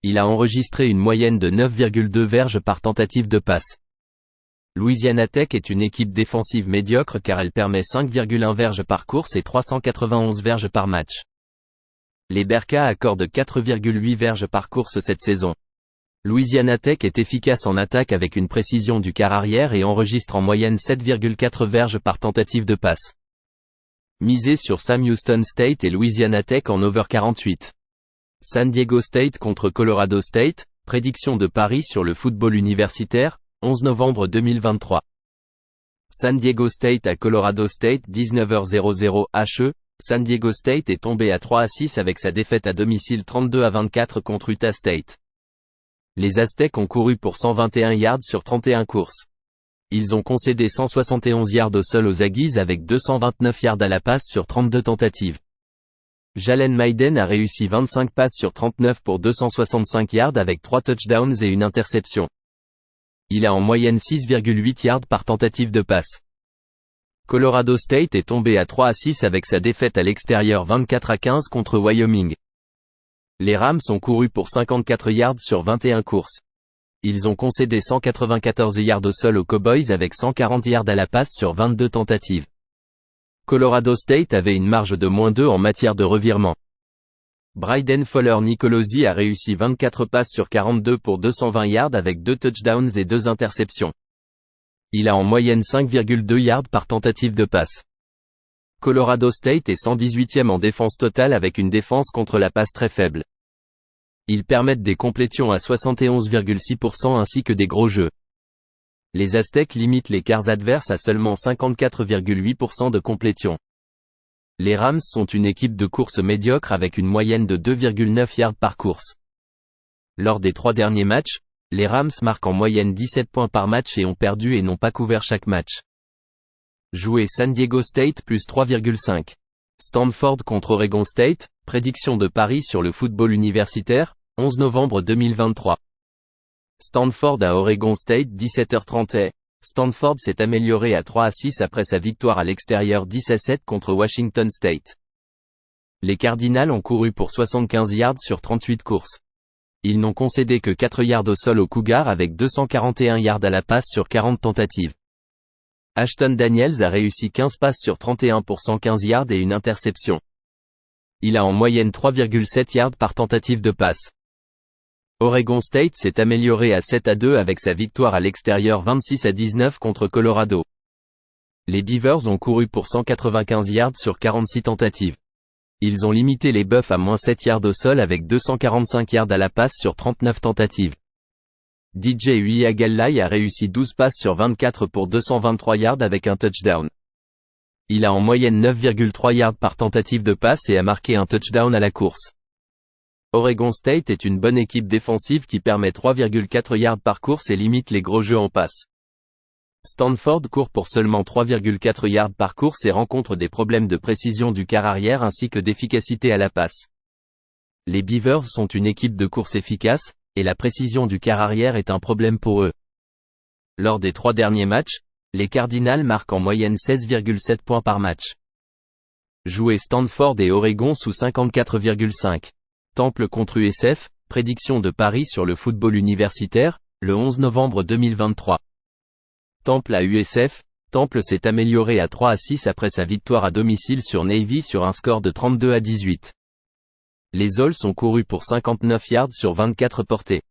Il a enregistré une moyenne de 9,2 verges par tentative de passe. Louisiana Tech est une équipe défensive médiocre car elle permet 5,1 verges par course et 391 verges par match. Les Bearcats accordent 4,8 verges par course cette saison. Louisiana Tech est efficace en attaque avec une précision du quart arrière et enregistre en moyenne 7,4 verges par tentative de passe. Misez sur Sam Houston State et Louisiana Tech en over 48. San Diego State contre Colorado State, prédiction de paris sur le football universitaire, 11 novembre 2023. San Diego State à Colorado State 19h00 HE, San Diego State est tombé à 3-6 avec sa défaite à domicile 32-24 contre Utah State. Les Aztèques ont couru pour 121 yards sur 31 courses. Ils ont concédé 171 yards au sol aux Aggies avec 229 yards à la passe sur 32 tentatives. Jalen Mayden a réussi 25 passes sur 39 pour 265 yards avec 3 touchdowns et une interception. Il a en moyenne 6,8 yards par tentative de passe. Colorado State est tombé à 3-6 avec sa défaite à l'extérieur 24-15 contre Wyoming. Les Rams ont couru pour 54 yards sur 21 courses. Ils ont concédé 194 yards au sol aux Cowboys avec 140 yards à la passe sur 22 tentatives. Colorado State avait une marge de -2 en matière de revirement. Bryden Fuller-Nicolosi a réussi 24 passes sur 42 pour 220 yards avec 2 touchdowns et 2 interceptions. Il a en moyenne 5,2 yards par tentative de passe. Colorado State est 118e en défense totale avec une défense contre la passe très faible. Ils permettent des complétions à 71,6% ainsi que des gros jeux. Les Aztèques limitent les quarts adverses à seulement 54,8% de complétion. Les Rams sont une équipe de course médiocre avec une moyenne de 2,9 yards par course. Lors des 3 derniers matchs, les Rams marquent en moyenne 17 points par match et ont perdu et n'ont pas couvert chaque match. Jouer San Diego State plus 3,5. Stanford contre Oregon State, prédiction de paris sur le football universitaire, 11 novembre 2023. Stanford à Oregon State 17h30. Stanford s'est amélioré à 3-6 après sa victoire à l'extérieur 10-7 contre Washington State. Les Cardinals ont couru pour 75 yards sur 38 courses. Ils n'ont concédé que 4 yards au sol aux Cougars avec 241 yards à la passe sur 40 tentatives. Ashton Daniels a réussi 15 passes sur 31 pour 115 yards et une interception. Il a en moyenne 3,7 yards par tentative de passe. Oregon State s'est amélioré à 7-2 avec sa victoire à l'extérieur 26-19 contre Colorado. Les Beavers ont couru pour 195 yards sur 46 tentatives. Ils ont limité les Buffs à -7 yards au sol avec 245 yards à la passe sur 39 tentatives. DJ Uiagalelei a réussi 12 passes sur 24 pour 223 yards avec un touchdown. Il a en moyenne 9,3 yards par tentative de passe et a marqué un touchdown à la course. Oregon State est une bonne équipe défensive qui permet 3,4 yards par course et limite les gros jeux en passe. Stanford court pour seulement 3,4 yards par course et rencontre des problèmes de précision du quart arrière ainsi que d'efficacité à la passe. Les Beavers sont une équipe de course efficace, et la précision du quart arrière est un problème pour eux. Lors des 3 derniers matchs, les Cardinals marquent en moyenne 16,7 points par match. Jouer Stanford et Oregon sous 54,5. Temple contre USF, prédiction de Paris sur le football universitaire, le 11 novembre 2023. Temple à USF, Temple s'est amélioré à 3-6 après sa victoire à domicile sur Navy sur un score de 32-18. Les Owls ont couru pour 59 yards sur 24 portées.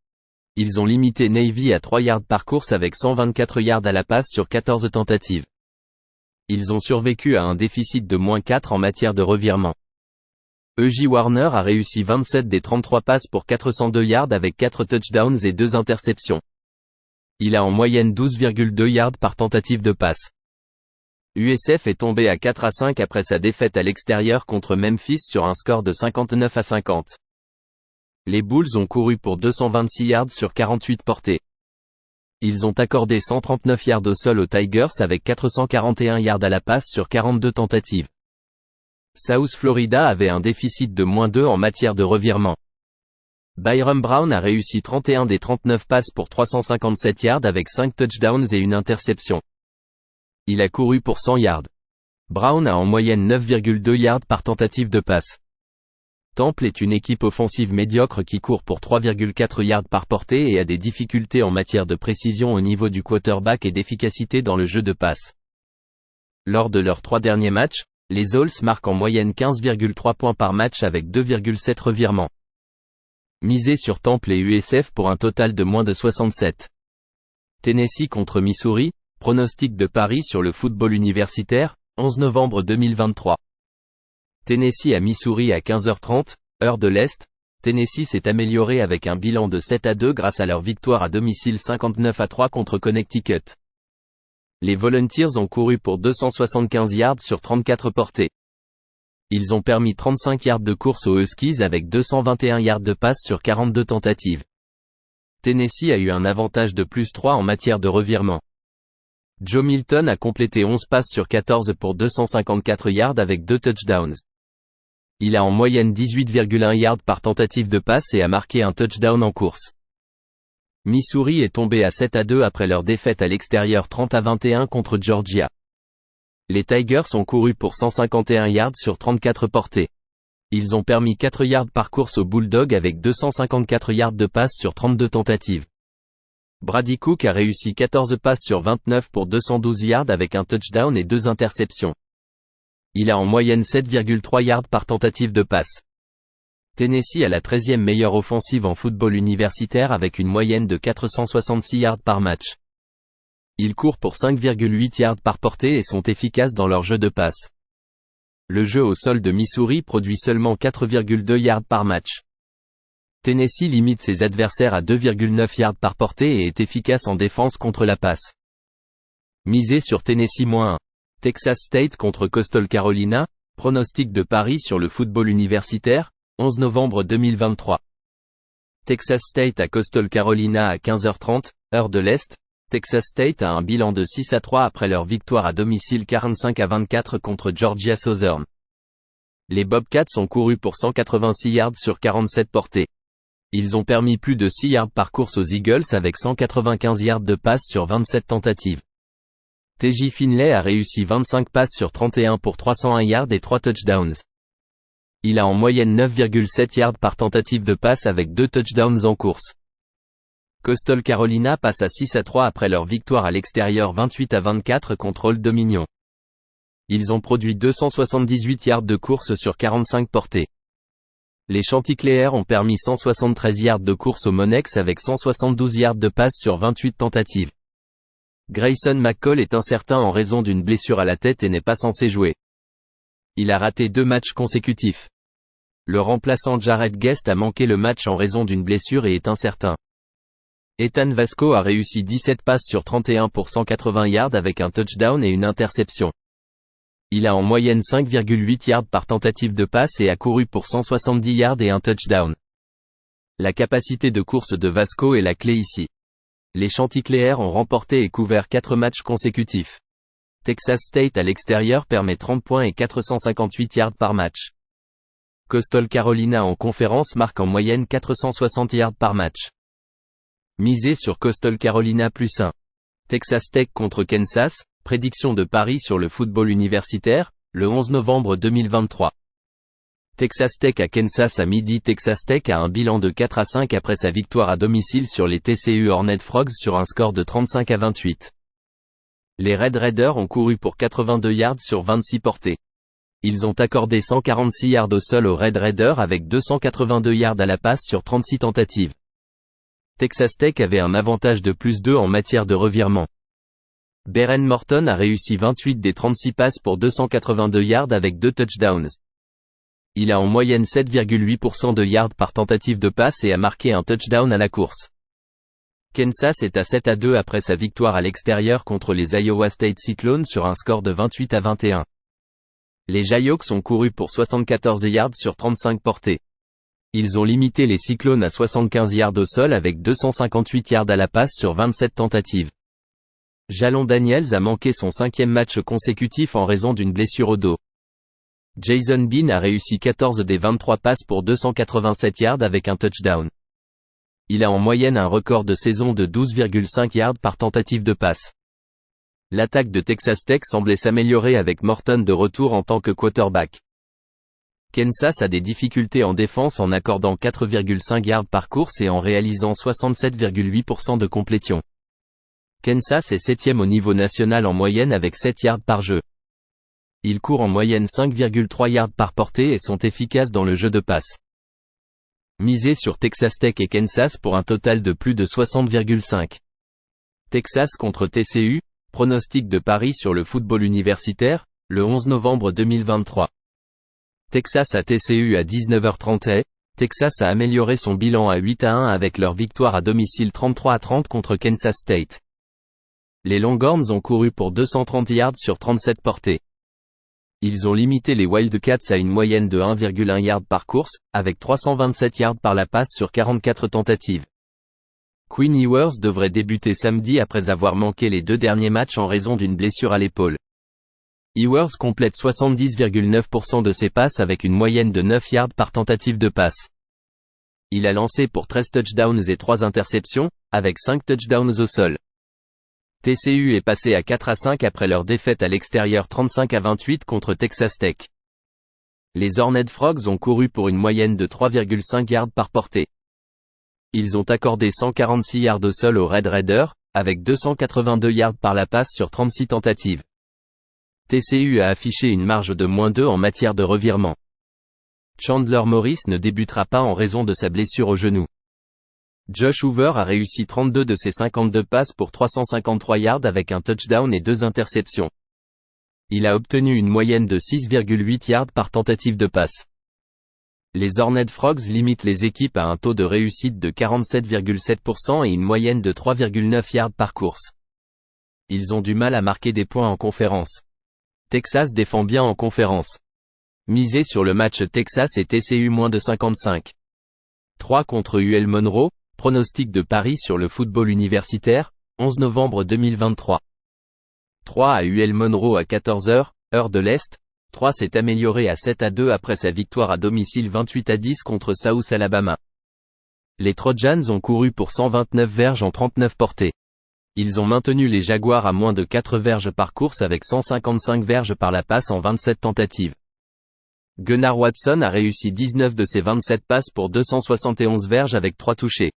Ils ont limité Navy à 3 yards par course avec 124 yards à la passe sur 14 tentatives. Ils ont survécu à un déficit de -4 en matière de revirement. E.J. Warner a réussi 27 des 33 passes pour 402 yards avec 4 touchdowns et 2 interceptions. Il a en moyenne 12,2 yards par tentative de passe. USF est tombé à 4-5 après sa défaite à l'extérieur contre Memphis sur un score de 59-50. Les Bulls ont couru pour 226 yards sur 48 portées. Ils ont accordé 139 yards au sol aux Tigers avec 441 yards à la passe sur 42 tentatives. South Florida avait un déficit de -2 en matière de revirement. Byron Brown a réussi 31 des 39 passes pour 357 yards avec 5 touchdowns et une interception. Il a couru pour 100 yards. Brown a en moyenne 9,2 yards par tentative de passe. Temple est une équipe offensive médiocre qui court pour 3,4 yards par portée et a des difficultés en matière de précision au niveau du quarterback et d'efficacité dans le jeu de passe. Lors de leurs 3 derniers matchs, les Owls marquent en moyenne 15,3 points par match avec 2,7 revirements. Misez sur Temple et USF pour un total de moins de 67. Tennessee contre Missouri, pronostic de Paris sur le football universitaire, 11 novembre 2023. Tennessee à Missouri à 15h30, heure de l'Est. Tennessee s'est amélioré avec un bilan de 7-2 grâce à leur victoire à domicile 59-3 contre Connecticut. Les Volunteers ont couru pour 275 yards sur 34 portées. Ils ont permis 35 yards de course aux Huskies avec 221 yards de passe sur 42 tentatives. Tennessee a eu un avantage de +3 en matière de revirement. Joe Milton a complété 11 passes sur 14 pour 254 yards avec 2 touchdowns. Il a en moyenne 18,1 yards par tentative de passe et a marqué un touchdown en course. Missouri est tombé à 7-2 après leur défaite à l'extérieur 30-21 contre Georgia. Les Tigers ont couru pour 151 yards sur 34 portées. Ils ont permis 4 yards par course aux Bulldogs avec 254 yards de passe sur 32 tentatives. Brady Cook a réussi 14 passes sur 29 pour 212 yards avec un touchdown et 2 interceptions. Il a en moyenne 7,3 yards par tentative de passe. Tennessee a la 13e meilleure offensive en football universitaire avec une moyenne de 466 yards par match. Ils courent pour 5,8 yards par portée et sont efficaces dans leur jeu de passe. Le jeu au sol de Missouri produit seulement 4,2 yards par match. Tennessee limite ses adversaires à 2,9 yards par portée et est efficace en défense contre la passe. Misez sur Tennessee -1. Texas State contre Coastal Carolina, pronostic de Paris sur le football universitaire, 11 novembre 2023. Texas State à Coastal Carolina à 15h30, heure de l'Est. Texas State a un bilan de 6-3 après leur victoire à domicile 45-24 contre Georgia Southern. Les Bobcats ont couru pour 186 yards sur 47 portées. Ils ont permis plus de 6 yards par course aux Eagles avec 195 yards de passe sur 27 tentatives. T.J. Finley a réussi 25 passes sur 31 pour 301 yards et 3 touchdowns. Il a en moyenne 9,7 yards par tentative de passe avec 2 touchdowns en course. Coastal Carolina passe à 6-3 après leur victoire à l'extérieur 28-24 contre Old Dominion. Ils ont produit 278 yards de course sur 45 portées. Les Chanticleers ont permis 173 yards de course aux Monarchs avec 172 yards de passe sur 28 tentatives. Grayson McCall est incertain en raison d'une blessure à la tête et n'est pas censé jouer. Il a raté 2 matchs consécutifs. Le remplaçant Jared Guest a manqué le match en raison d'une blessure et est incertain. Ethan Vasco a réussi 17 passes sur 31 pour 180 yards avec un touchdown et une interception. Il a en moyenne 5,8 yards par tentative de passe et a couru pour 170 yards et un touchdown. La capacité de course de Vasco est la clé ici. Les Chanticleers ont remporté et couvert 4 matchs consécutifs. Texas State à l'extérieur permet 30 points et 458 yards par match. Coastal Carolina en conférence marque en moyenne 460 yards par match. Misez sur Coastal Carolina +1. Texas Tech contre Kansas, prédiction de Paris sur le football universitaire, le 11 novembre 2023. Texas Tech à Kansas à midi. Texas Tech a un bilan de 4-5 après sa victoire à domicile sur les TCU Horned Frogs sur un score de 35-28. Les Red Raiders ont couru pour 82 yards sur 26 portées. Ils ont accordé 146 yards au sol aux Red Raiders avec 282 yards à la passe sur 36 tentatives. Texas Tech avait un avantage de +2 en matière de revirement. Beren Morton a réussi 28 des 36 passes pour 282 yards avec 2 touchdowns. Il a en moyenne 7,8% de yards par tentative de passe et a marqué un touchdown à la course. Kansas est à 7-2 après sa victoire à l'extérieur contre les Iowa State Cyclones sur un score de 28-21. Les Jayhawks ont couru pour 74 yards sur 35 portées. Ils ont limité les Cyclones à 75 yards au sol avec 258 yards à la passe sur 27 tentatives. Jalon Daniels a manqué son 5e match consécutif en raison d'une blessure au dos. Jason Bean a réussi 14 des 23 passes pour 287 yards avec un touchdown. Il a en moyenne un record de saison de 12,5 yards par tentative de passe. L'attaque de Texas Tech semblait s'améliorer avec Morton de retour en tant que quarterback. Kansas a des difficultés en défense en accordant 4,5 yards par course et en réalisant 67,8% de complétion. Kansas est 7e au niveau national en moyenne avec 7 yards par jeu. Ils courent en moyenne 5,3 yards par portée et sont efficaces dans le jeu de passe. Misez sur Texas Tech et Kansas pour un total de plus de 60,5. Texas contre TCU, pronostic de Paris sur le football universitaire, le 11 novembre 2023. Texas à TCU à 19h30. Texas a amélioré son bilan à 8-1 avec leur victoire à domicile 33-30 contre Kansas State. Les Longhorns ont couru pour 230 yards sur 37 portées. Ils ont limité les Wildcats à une moyenne de 1,1 yard par course, avec 327 yards par la passe sur 44 tentatives. Quinn Ewers devrait débuter samedi après avoir manqué les 2 derniers matchs en raison d'une blessure à l'épaule. Ewers complète 70,9% de ses passes avec une moyenne de 9 yards par tentative de passe. Il a lancé pour 13 touchdowns et 3 interceptions, avec 5 touchdowns au sol. TCU est passé à 4-5 après leur défaite à l'extérieur 35-28 contre Texas Tech. Les Horned Frogs ont couru pour une moyenne de 3,5 yards par portée. Ils ont accordé 146 yards au sol aux Red Raiders, avec 282 yards par la passe sur 36 tentatives. TCU a affiché une marge de -2 en matière de revirement. Chandler Morris ne débutera pas en raison de sa blessure au genou. Josh Hoover a réussi 32 de ses 52 passes pour 353 yards avec un touchdown et 2 interceptions. Il a obtenu une moyenne de 6,8 yards par tentative de passe. Les Horned Frogs limitent les équipes à un taux de réussite de 47,7% et une moyenne de 3,9 yards par course. Ils ont du mal à marquer des points en conférence. Texas défend bien en conférence. Misez sur le match Texas et TCU -55. 3 contre UL Monroe, pronostic de Paris sur le football universitaire, 11 novembre 2023. 3 à UL Monroe à 14h, heure de l'Est. 3 s'est amélioré à 7-2 après sa victoire à domicile 28-10 contre South Alabama. Les Trojans ont couru pour 129 verges en 39 portées. Ils ont maintenu les Jaguars à moins de 4 verges par course avec 155 verges par la passe en 27 tentatives. Gunnar Watson a réussi 19 de ses 27 passes pour 271 verges avec 3 touchés.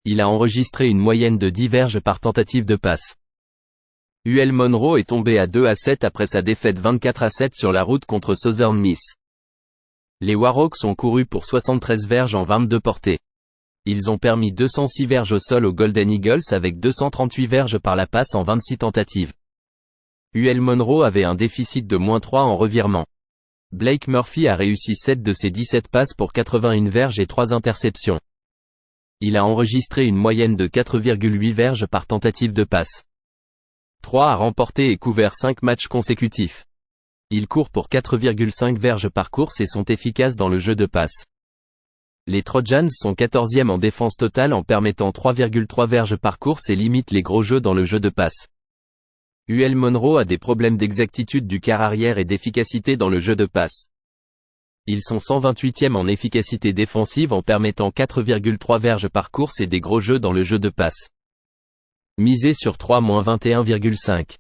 Il a enregistré une moyenne de 10 verges par tentative de passe. UL Monroe est tombé à 2-7 après sa défaite 24-7 sur la route contre Southern Miss. Les Warhawks ont couru pour 73 verges en 22 portées. Ils ont permis 206 verges au sol aux Golden Eagles avec 238 verges par la passe en 26 tentatives. UL Monroe avait un déficit de -3 en revirement. Blake Murphy a réussi 7 de ses 17 passes pour 81 verges et 3 interceptions. Il a enregistré une moyenne de 4,8 verges par tentative de passe. 3 a remporté et couvert 5 matchs consécutifs. Ils courent pour 4,5 verges par course et sont efficaces dans le jeu de passe. Les Trojans sont 14e en défense totale en permettant 3,3 verges par course et limitent les gros jeux dans le jeu de passe. UL Monroe a des problèmes d'exactitude du quart arrière et d'efficacité dans le jeu de passe. Ils sont 128e en efficacité défensive en permettant 4,3 verges par course et des gros jeux dans le jeu de passe. Misé sur 3-21,5.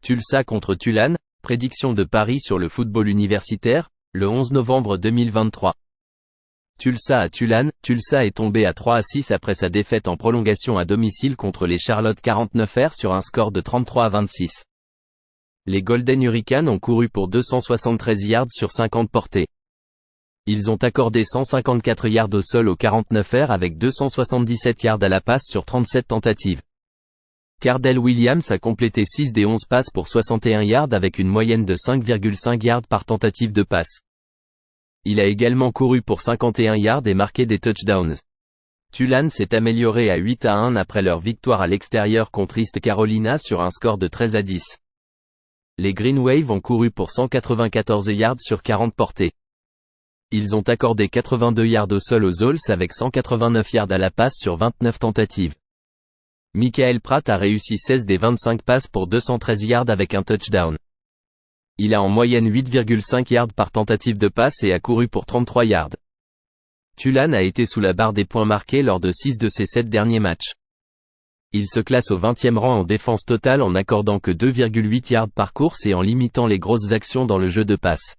Tulsa contre Tulane, prédiction de Paris sur le football universitaire, le 11 novembre 2023. Tulsa à Tulane, Tulsa est tombé à 3-6 après sa défaite en prolongation à domicile contre les Charlotte 49ers sur un score de 33-26. Les Golden Hurricanes ont couru pour 273 yards sur 50 portées. Ils ont accordé 154 yards au sol aux 49ers avec 277 yards à la passe sur 37 tentatives. Cardell Williams a complété 6 des 11 passes pour 61 yards avec une moyenne de 5,5 yards par tentative de passe. Il a également couru pour 51 yards et marqué des touchdowns. Tulane s'est amélioré à 8-1 après leur victoire à l'extérieur contre East Carolina sur un score de 13-10. Les Green Wave ont couru pour 194 yards sur 40 portées. Ils ont accordé 82 yards au sol aux Owls avec 189 yards à la passe sur 29 tentatives. Michael Pratt a réussi 16 des 25 passes pour 213 yards avec un touchdown. Il a en moyenne 8,5 yards par tentative de passe et a couru pour 33 yards. Tulane a été sous la barre des points marqués lors de 6 de ses 7 derniers matchs. Il se classe au 20e rang en défense totale en accordant que 2,8 yards par course et en limitant les grosses actions dans le jeu de passe.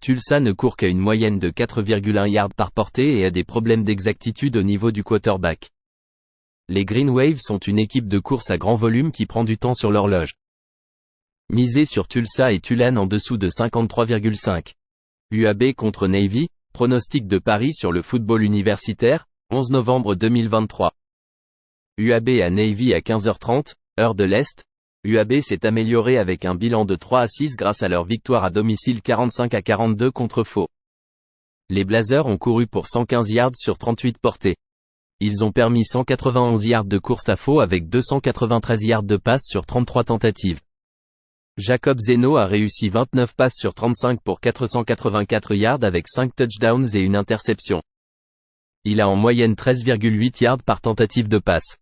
Tulsa ne court qu'à une moyenne de 4,1 yards par portée et a des problèmes d'exactitude au niveau du quarterback. Les Green Wave sont une équipe de course à grand volume qui prend du temps sur l'horloge. Misé sur Tulsa et Tulane en dessous de 53,5. UAB contre Navy, pronostic de Paris sur le football universitaire, 11 novembre 2023. UAB à Navy à 15h30, heure de l'Est. UAB s'est amélioré avec un bilan de 3-6 grâce à leur victoire à domicile 45-42 contre Faux. Les Blazers ont couru pour 115 yards sur 38 portées. Ils ont permis 191 yards de course à Faux avec 293 yards de passe sur 33 tentatives. Jacob Zeno a réussi 29 passes sur 35 pour 484 yards avec 5 touchdowns et une interception. Il a en moyenne 13,8 yards par tentative de passe.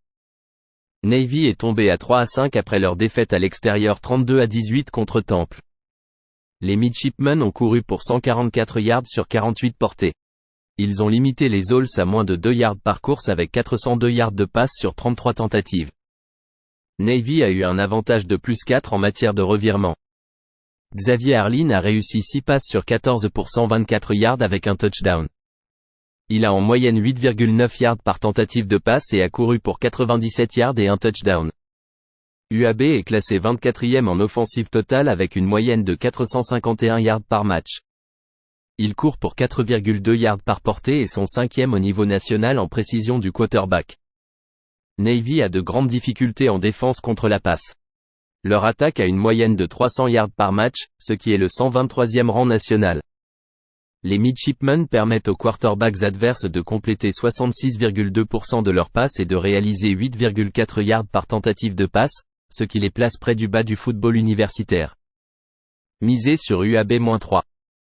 Navy est tombé à 3-5 après leur défaite à l'extérieur 32-18 contre Temple. Les Midshipmen ont couru pour 144 yards sur 48 portées. Ils ont limité les Owls à moins de 2 yards par course avec 402 yards de passe sur 33 tentatives. Navy a eu un avantage de plus 4 en matière de revirement. Xavier Harline a réussi 6 passes sur 14 pour 124 yards avec un touchdown. Il a en moyenne 8,9 yards par tentative de passe et a couru pour 97 yards et un touchdown. UAB est classé 24e en offensive totale avec une moyenne de 451 yards par match. Il court pour 4,2 yards par portée et sont 5e au niveau national en précision du quarterback. Navy a de grandes difficultés en défense contre la passe. Leur attaque a une moyenne de 300 yards par match, ce qui est le 123e rang national. Les Midshipmen permettent aux quarterbacks adverses de compléter 66,2% de leurs passes et de réaliser 8,4 yards par tentative de passe, ce qui les place près du bas du football universitaire. Misé sur UAB-3.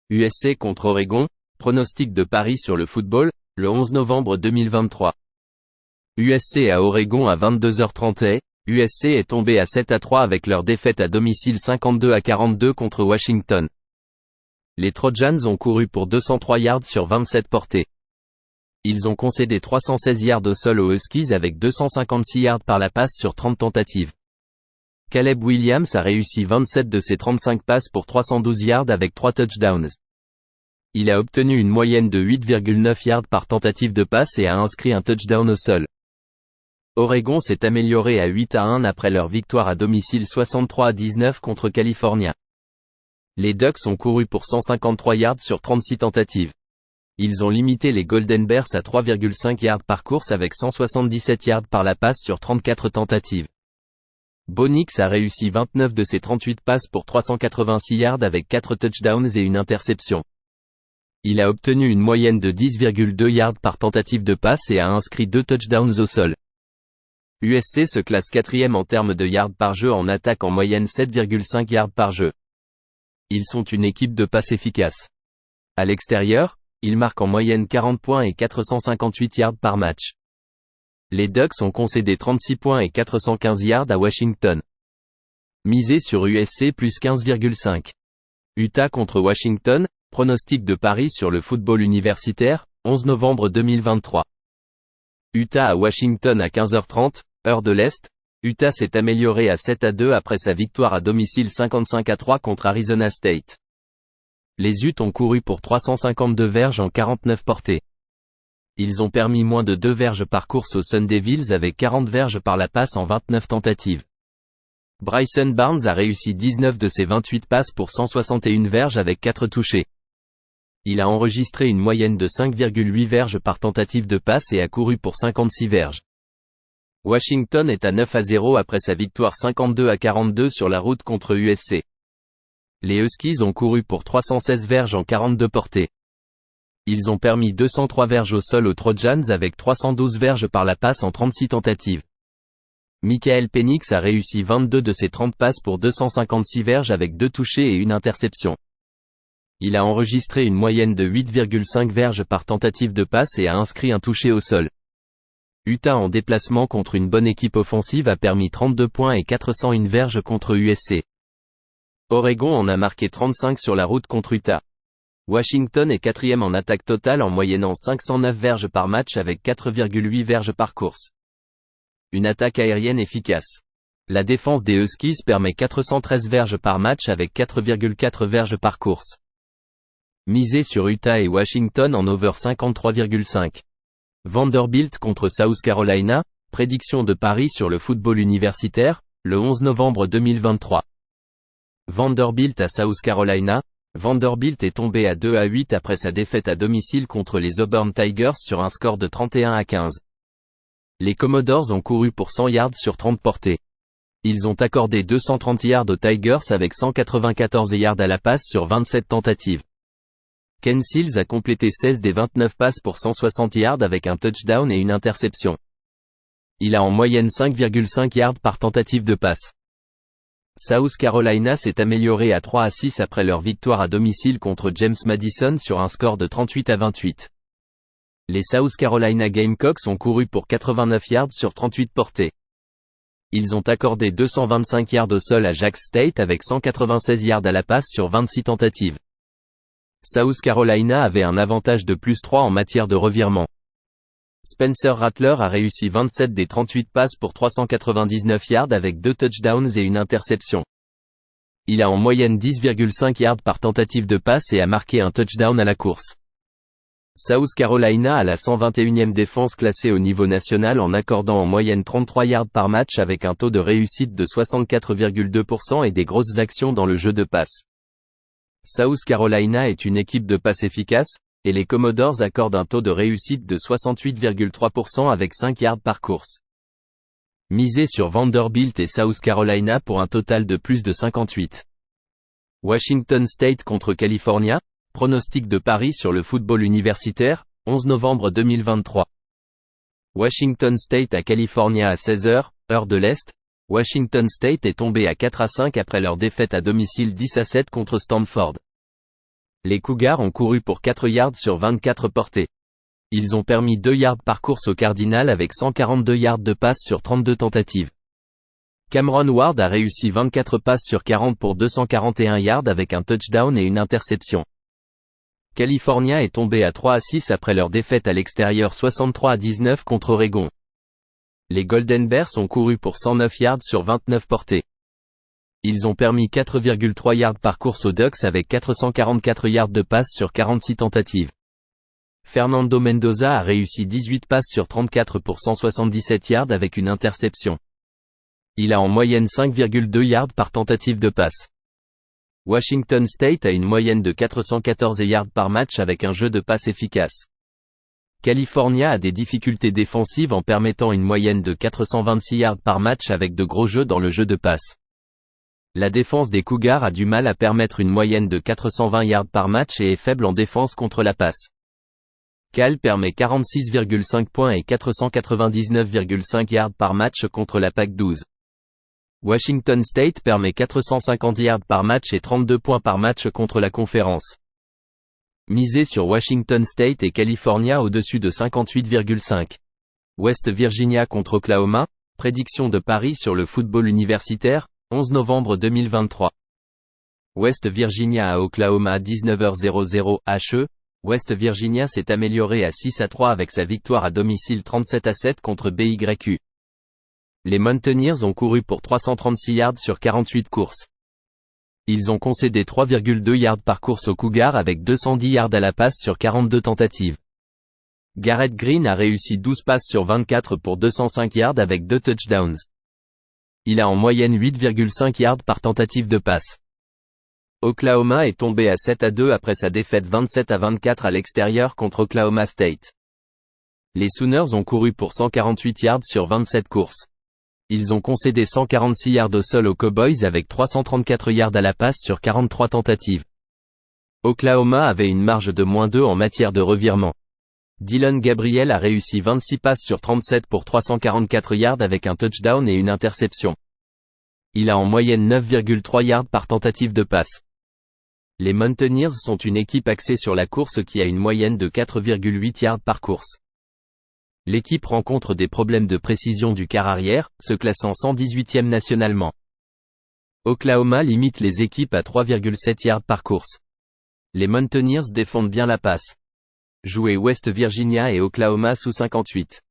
USC contre Oregon, pronostic de Paris sur le football, le 11 novembre 2023. USC à Oregon à 22h30. USC est tombé à 7-3 avec leur défaite à domicile 52-42 contre Washington. Les Trojans ont couru pour 203 yards sur 27 portées. Ils ont concédé 316 yards au sol aux Huskies avec 256 yards par la passe sur 30 tentatives. Caleb Williams a réussi 27 de ses 35 passes pour 312 yards avec 3 touchdowns. Il a obtenu une moyenne de 8,9 yards par tentative de passe et a inscrit un touchdown au sol. Oregon s'est amélioré à 8-1 après leur victoire à domicile 63-19 contre California. Les Ducks ont couru pour 153 yards sur 36 tentatives. Ils ont limité les Golden Bears à 3,5 yards par course avec 177 yards par la passe sur 34 tentatives. Bo Nix a réussi 29 de ses 38 passes pour 386 yards avec 4 touchdowns et une interception. Il a obtenu une moyenne de 10,2 yards par tentative de passe et a inscrit 2 touchdowns au sol. USC se classe 4e en termes de yards par jeu en attaque en moyenne 7,5 yards par jeu. Ils sont une équipe de passe efficace. À l'extérieur, ils marquent en moyenne 40 points et 458 yards par match. Les Ducks ont concédé 36 points et 415 yards à Washington. Misé sur USC plus 15,5. Utah contre Washington, Pronostic de paris sur le football universitaire, 11 novembre 2023. Utah à Washington à 15h30, heure de l'Est. Utah s'est amélioré à 7-2 après sa victoire à domicile 55-3 contre Arizona State. Les Utes ont couru pour 352 verges en 49 portées. Ils ont permis moins de 2 verges par course aux Sun Devils avec 40 verges par la passe en 29 tentatives. Bryson Barnes a réussi 19 de ses 28 passes pour 161 verges avec 4 touchés. Il a enregistré une moyenne de 5,8 verges par tentative de passe et a couru pour 56 verges. Washington est à 9-0 après sa victoire 52-42 sur la route contre USC. Les Huskies ont couru pour 316 verges en 42 portées. Ils ont permis 203 verges au sol aux Trojans avec 312 verges par la passe en 36 tentatives. Michael Penix a réussi 22 de ses 30 passes pour 256 verges avec 2 touchés et une interception. Il a enregistré une moyenne de 8,5 verges par tentative de passe et a inscrit un touché au sol. Utah en déplacement contre une bonne équipe offensive a permis 32 points et 401 verges contre USC. Oregon en a marqué 35 sur la route contre Utah. Washington est 4e en attaque totale en moyennant 509 verges par match avec 4,8 verges par course. Une attaque aérienne efficace. La défense des Huskies permet 413 verges par match avec 4,4 verges par course. Misez sur Utah et Washington en over 53,5. Vanderbilt contre South Carolina, prédiction de paris sur le football universitaire, le 11 novembre 2023. Vanderbilt à South Carolina. Vanderbilt est tombé à 2-8 après sa défaite à domicile contre les Auburn Tigers sur un score de 31-15. Les Commodores ont couru pour 100 yards sur 30 portées. Ils ont accordé 230 yards aux Tigers avec 194 yards à la passe sur 27 tentatives. Ken Seals a complété 16 des 29 passes pour 160 yards avec un touchdown et une interception. Il a en moyenne 5,5 yards par tentative de passe. South Carolina s'est amélioré à 3-6 après leur victoire à domicile contre James Madison sur un score de 38-28. Les South Carolina Gamecocks ont couru pour 89 yards sur 38 portées. Ils ont accordé 225 yards au sol à Jax State avec 196 yards à la passe sur 26 tentatives. South Carolina avait un avantage de +3 en matière de revirement. Spencer Rattler a réussi 27 des 38 passes pour 399 yards avec 2 touchdowns et une interception. Il a en moyenne 10,5 yards par tentative de passe et a marqué un touchdown à la course. South Carolina a la 121e défense classée au niveau national en accordant en moyenne 33 yards par match avec un taux de réussite de 64,2% et des grosses actions dans le jeu de passe. South Carolina est une équipe de passe efficace, et les Commodores accordent un taux de réussite de 68,3% avec 5 yards par course. Misez sur Vanderbilt et South Carolina pour un total de plus de 58. Washington State contre California, pronostic de paris sur le football universitaire, 11 novembre 2023. Washington State à California à 16h, heure de l'Est. Washington State est tombé à 4-5 après leur défaite à domicile 10-7 contre Stanford. Les Cougars ont couru pour 4 yards sur 24 portées. Ils ont permis 2 yards par course au Cardinal avec 142 yards de passe sur 32 tentatives. Cameron Ward a réussi 24 passes sur 40 pour 241 yards avec un touchdown et une interception. California est tombé à 3-6 après leur défaite à l'extérieur 63-19 contre Oregon. Les Golden Bears ont couru pour 109 yards sur 29 portées. Ils ont permis 4,3 yards par course aux Ducks avec 444 yards de passe sur 46 tentatives. Fernando Mendoza a réussi 18 passes sur 34 pour 177 yards avec une interception. Il a en moyenne 5,2 yards par tentative de passe. Washington State a une moyenne de 414 yards par match avec un jeu de passe efficace. California a des difficultés défensives en permettant une moyenne de 426 yards par match avec de gros jeux dans le jeu de passe. La défense des Cougars a du mal à permettre une moyenne de 420 yards par match et est faible en défense contre la passe. Cal permet 46,5 points et 499,5 yards par match contre la PAC-12. Washington State permet 450 yards par match et 32 points par match contre la conférence. Misez sur Washington State et California au-dessus de 58,5. West Virginia contre Oklahoma, prédiction de paris sur le football universitaire, 11 novembre 2023. West Virginia à Oklahoma 19h00 HE. West Virginia s'est amélioré à 6-3 avec sa victoire à domicile 37-7 contre BYU. Les Mountaineers ont couru pour 336 yards sur 48 courses. Ils ont concédé 3,2 yards par course aux Cougars avec 210 yards à la passe sur 42 tentatives. Garrett Green a réussi 12 passes sur 24 pour 205 yards avec 2 touchdowns. Il a en moyenne 8,5 yards par tentative de passe. Oklahoma est tombé à 7-2 après sa défaite 27-24 à l'extérieur contre Oklahoma State. Les Sooners ont couru pour 148 yards sur 27 courses. Ils ont concédé 146 yards au sol aux Cowboys avec 334 yards à la passe sur 43 tentatives. Oklahoma avait une marge de -2 en matière de revirement. Dillon Gabriel a réussi 26 passes sur 37 pour 344 yards avec un touchdown et une interception. Il a en moyenne 9,3 yards par tentative de passe. Les Mountaineers sont une équipe axée sur la course qui a une moyenne de 4,8 yards par course. L'équipe rencontre des problèmes de précision du quart arrière, se classant 118e nationalement. Oklahoma limite les équipes à 3,7 yards par course. Les Mountaineers défendent bien la passe. Jouez West Virginia et Oklahoma sous 58.